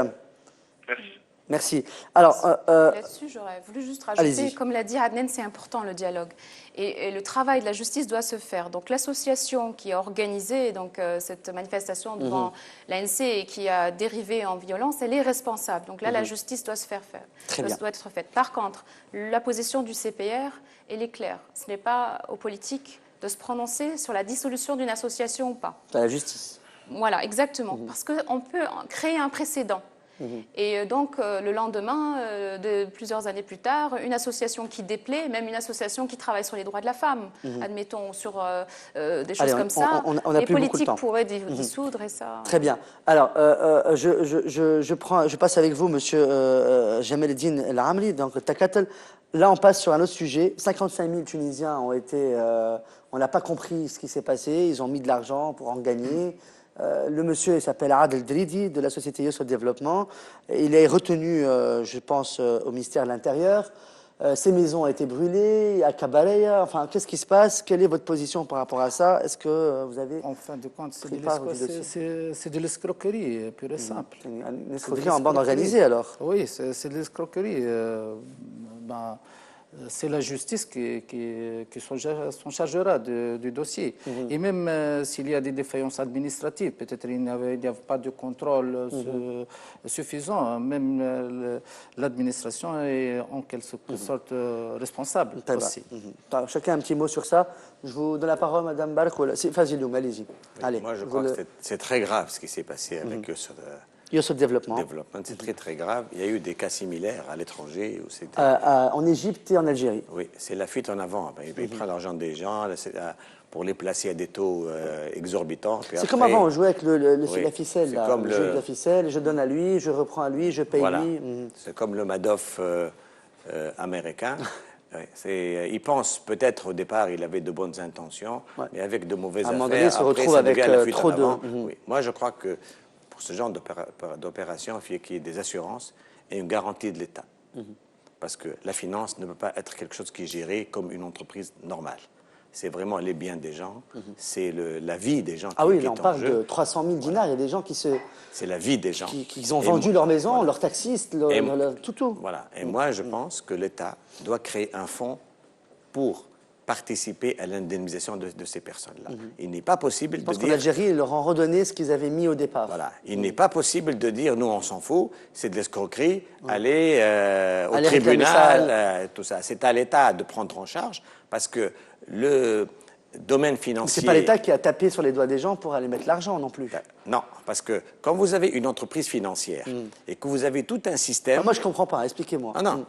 Merci. Alors, là-dessus, j'aurais voulu juste rajouter, comme l'a dit Adnan, c'est important le dialogue. Et le travail de la justice doit se faire. Donc l'association qui a organisé cette manifestation devant l'ANC et qui a dérivé en violence, elle est responsable. Donc là, la justice doit se faire doit être faite. Par contre, la position du CPR, elle est claire. Ce n'est pas aux politiques de se prononcer sur la dissolution d'une association ou pas. C'est la justice. Voilà, exactement. Parce qu'on peut créer un précédent. Et donc, le lendemain, plusieurs années plus tard, une association qui déplaît, même une association qui travaille sur les droits de la femme, admettons, sur des choses comme ça, les politiques pourraient dissoudre et ça... Très bien. Alors, je passe avec vous, monsieur Jamel-Eddine El-Amri, donc Takatel. Là, on passe sur un autre sujet. 55 000 Tunisiens ont été... on n'a pas compris ce qui s'est passé. Ils ont mis de l'argent pour en gagner. Le monsieur il s'appelle Adel Dridi de la société Youssef Développement. Il est retenu, je pense, au ministère de l'Intérieur. Ces maisons ont été brûlées, à Kabareya. Enfin, qu'est-ce qui se passe? Quelle est votre position par rapport à ça? Est-ce que vous avez... En fin de compte, c'est de l'escroquerie pure et simple. Une escroquerie en bande organisée, alors? Oui, c'est de l'escroquerie. C'est la justice qui s'en chargera du dossier. Et même s'il y a des défaillances administratives, peut-être il n'y a pas de contrôle suffisant, même l'administration est en quelque sorte responsable aussi. Chacun un petit mot sur ça. Je vous donne la parole, Madame Barak. Faziloum, allez-y. Allez, moi, je crois que c'est très grave ce qui s'est passé avec eux sur Youssef Développement. C'est très, très grave. Il y a eu des cas similaires à l'étranger. En Égypte et en Algérie. Oui, c'est la fuite en avant. Il prend l'argent des gens pour les placer à des taux exorbitants. C'est comme avant, on jouait avec la ficelle. Comme je joue de la ficelle, je donne à lui, je reprends à lui, je paye lui. C'est comme le Madoff américain. Il pense peut-être au départ il avait de bonnes intentions, mais avec de mauvaises affaires. À un moment donné, il se retrouve avec trop de... Oui. Moi, je crois que pour ce genre d'opération, il faut qu'il y ait des assurances et une garantie de l'État. Parce que la finance ne peut pas être quelque chose qui est géré comme une entreprise normale. C'est vraiment les biens des gens, c'est la vie des gens qui est en jeu. Ah oui, on parle de 300 000 dinars, il y a des gens qui se... C'est la vie des gens. Qui ont vendu leur maison, leurs taxistes, tout. Voilà. Et moi, je pense que l'État doit créer un fonds pour participer à l'indemnisation de ces personnes-là. Il n'est pas possible de dire... Je pense qu'en Algérie, ils leur ont redonné ce qu'ils avaient mis au départ. Voilà. Il n'est pas possible de dire, nous, on s'en fout, c'est de l'escroquerie, allez au tribunal, tout ça. C'est à l'État de prendre en charge, parce que le domaine financier... C'est pas l'État qui a tapé sur les doigts des gens pour aller mettre l'argent non plus. Non, parce que quand vous avez une entreprise financière et que vous avez tout un système... moi, je comprends pas, expliquez-moi. Non.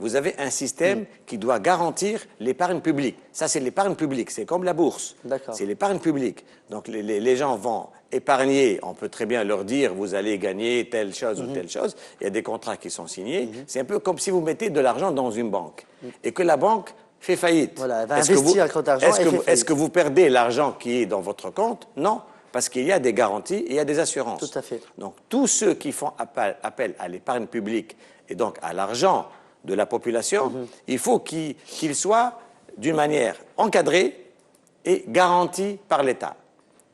Vous avez un système qui doit garantir l'épargne publique. Ça, c'est l'épargne publique. C'est comme la bourse. C'est l'épargne publique. Donc, les gens vont épargner. On peut très bien leur dire, vous allez gagner telle chose ou telle chose. Il y a des contrats qui sont signés. C'est un peu comme si vous mettez de l'argent dans une banque et que la banque fait faillite. Voilà, elle va investir avec votre argent. Est-ce que vous perdez l'argent qui est dans votre compte? Non. Parce qu'il y a des garanties et il y a des assurances. Tout à fait. Donc, tous ceux qui font appel à l'épargne publique et donc à l'argent de la population, il faut qu'il soit d'une manière encadrée et garantie par l'État.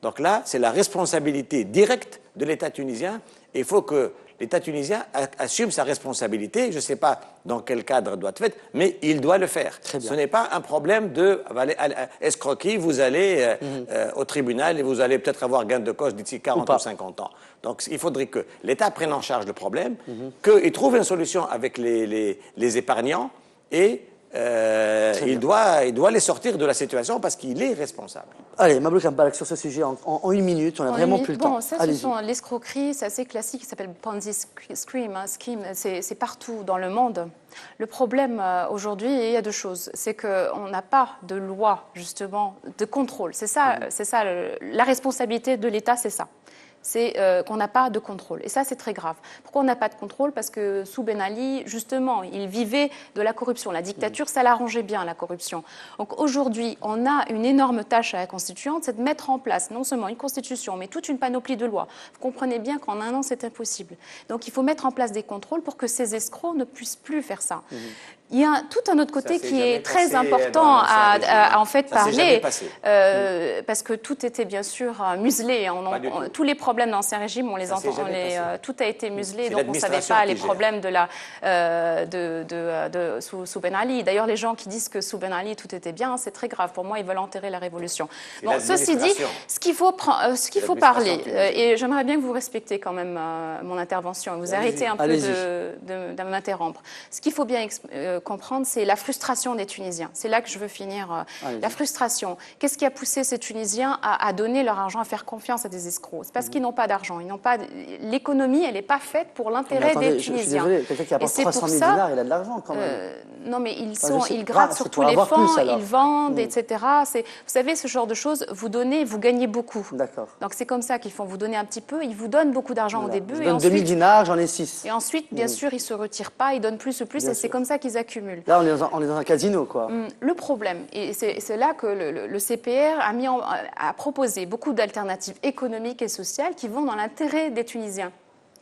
Donc là, c'est la responsabilité directe de l'État tunisien. Et il faut que l'État tunisien assume sa responsabilité. Je ne sais pas dans quel cadre doit être fait, mais il doit le faire. Ce n'est pas un problème de escroquerie. Vous allez au tribunal et vous allez peut-être avoir gain de cause d'ici 40 ou 50 ans. Donc il faudrait que l'État prenne en charge le problème, qu'il trouve une solution avec les épargnants et il doit les sortir de la situation parce qu'il est responsable. Allez, Mabrouk Mbarak, sur ce sujet, en une minute, on n'a vraiment plus le temps. Ça, ce sont l'escroquerie, c'est assez classique, ça s'appelle Ponzi scheme, c'est partout dans le monde. Le problème aujourd'hui, il y a deux choses. C'est qu'on n'a pas de loi, justement, de contrôle. C'est ça, la responsabilité de l'État, c'est ça. C'est qu'on n'a pas de contrôle. Et ça, c'est très grave. Pourquoi on n'a pas de contrôle? Parce que sous Ben Ali, justement, il vivait de la corruption. La dictature, ça l'arrangeait bien, la corruption. Donc aujourd'hui, on a une énorme tâche à la Constituante, c'est de mettre en place non seulement une Constitution, mais toute une panoplie de lois. Vous comprenez bien qu'en un an, c'est impossible. Donc il faut mettre en place des contrôles pour que ces escrocs ne puissent plus faire ça. Il y a tout un autre côté qui est très important à en fait parler, parce que tout était bien sûr muselé. Tous les problèmes d'Ancien Régime, on les entend, tout a été muselé, donc on ne savait pas les problèmes sous Ben Ali. D'ailleurs, les gens qui disent que sous Ben Ali tout était bien, c'est très grave. Pour moi, ils veulent enterrer la révolution. Bon, ceci dit, ce qu'il faut parler, et j'aimerais bien que vous respectiez quand même mon intervention, vous arrêtez un peu de m'interrompre. Ce qu'il faut bien comprendre, c'est la frustration des Tunisiens. C'est là que je veux finir. La frustration. Qu'est-ce qui a poussé ces Tunisiens à donner leur argent, à faire confiance à des escrocs? C'est parce qu'ils n'ont pas d'argent. L'économie, elle n'est pas faite pour l'intérêt des Tunisiens. Je suis désolée, quelqu'un qui apporte 300 000 dinars, il a de l'argent quand même. Non, mais ils grattent sur tous les fonds, ils vendent, etc. Vous savez, ce genre de choses, vous donnez, vous gagnez beaucoup. D'accord. Donc c'est comme ça qu'ils font. Vous donnez un petit peu, ils vous donnent beaucoup d'argent au début. Je donne 2000 dinars, j'en ai 6. Et ensuite, bien sûr, ils ne se retirent pas, ils donnent plus, et c'est comme ça qu'ils accumulent s'accumulent. Là, on est dans un casino, quoi. Le problème, et c'est là que le CPR a proposé beaucoup d'alternatives économiques et sociales qui vont dans l'intérêt des Tunisiens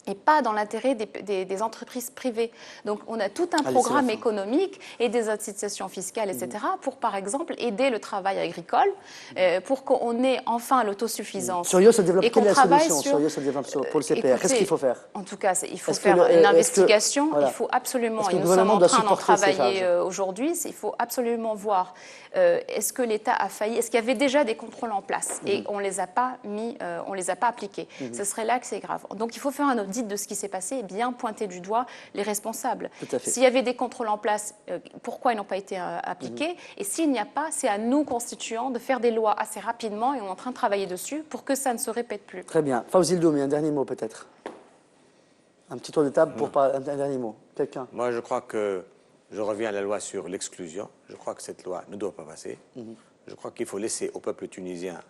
et pas dans l'intérêt des entreprises privées. Donc on a tout un programme économique et des incitations fiscales, etc., pour, par exemple, aider le travail agricole, pour qu'on ait enfin l'autosuffisance. Sur Yo se développe, et quelle est la travaille solution sur Yo se développe pour le CPR? Qu'est-ce qu'il faut faire? En tout cas, il faut faire une investigation, il faut absolument, et nous sommes en train d'en travailler aujourd'hui, il faut absolument voir est-ce que l'État a failli, est-ce qu'il y avait déjà des contrôles en place et on les a pas appliqués. Ce serait là que c'est grave. Donc il faut faire un audit de ce qui s'est passé et bien pointer du doigt les responsables. S'il y avait des contrôles en place, pourquoi ils n'ont pas été appliqués? Et s'il n'y a pas, c'est à nous, constituants, de faire des lois assez rapidement et on est en train de travailler dessus pour que ça ne se répète plus. Très bien. Fawzi El Doumi, un dernier mot peut-être. Un petit tour de table pour un dernier mot. Quelqu'un? Moi, je crois que je reviens à la loi sur l'exclusion. Je crois que cette loi ne doit pas passer. Je crois qu'il faut laisser au peuple tunisien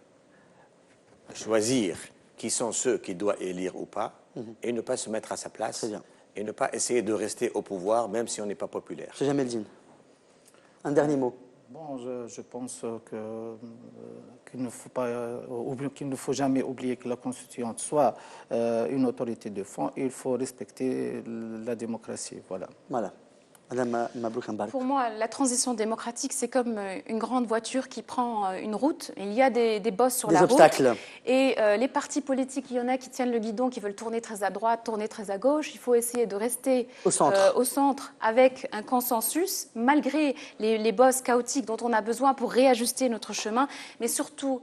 choisir qui sont ceux qui doivent élire ou pas, et ne pas se mettre à sa place, et ne pas essayer de rester au pouvoir, même si on n'est pas populaire. M. Jamel Eldine, un dernier mot. Bon, je pense qu'il ne faut jamais oublier que la Constituante soit une autorité de fond, et il faut respecter la démocratie. Voilà. Voilà. Madame Mabrouk Mbarek. Pour moi, la transition démocratique, c'est comme une grande voiture qui prend une route. Il y a des bosses sur la obstacles. route. Et les partis politiques, il y en a qui tiennent le guidon, qui veulent tourner très à droite, tourner très à gauche. Il faut essayer de rester au centre avec un consensus, malgré les bosses chaotiques dont on a besoin pour réajuster notre chemin. Mais surtout,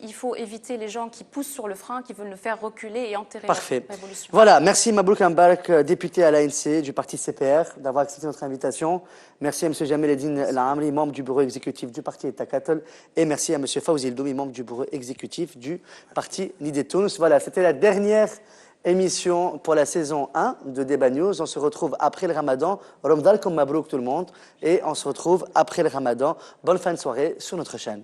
il faut éviter les gens qui poussent sur le frein, qui veulent nous faire reculer et enterrer la révolution. Voilà, merci Mabrouk Mbarek, député à l'ANC du parti CPR, d'avoir accepté notre invitation. Merci à M. Jamel Eldine El Amri, membre du bureau exécutif du parti Ettakatel. Et merci à M. Fawzi El Doumi, membre du bureau exécutif du parti Nidé Tounes. Voilà, c'était la dernière émission pour la saison 1 de Débat News. On se retrouve après le Ramadan. Ramadan comme Mabrouk tout le monde. Et on se retrouve après le Ramadan. Bonne fin de soirée sur notre chaîne.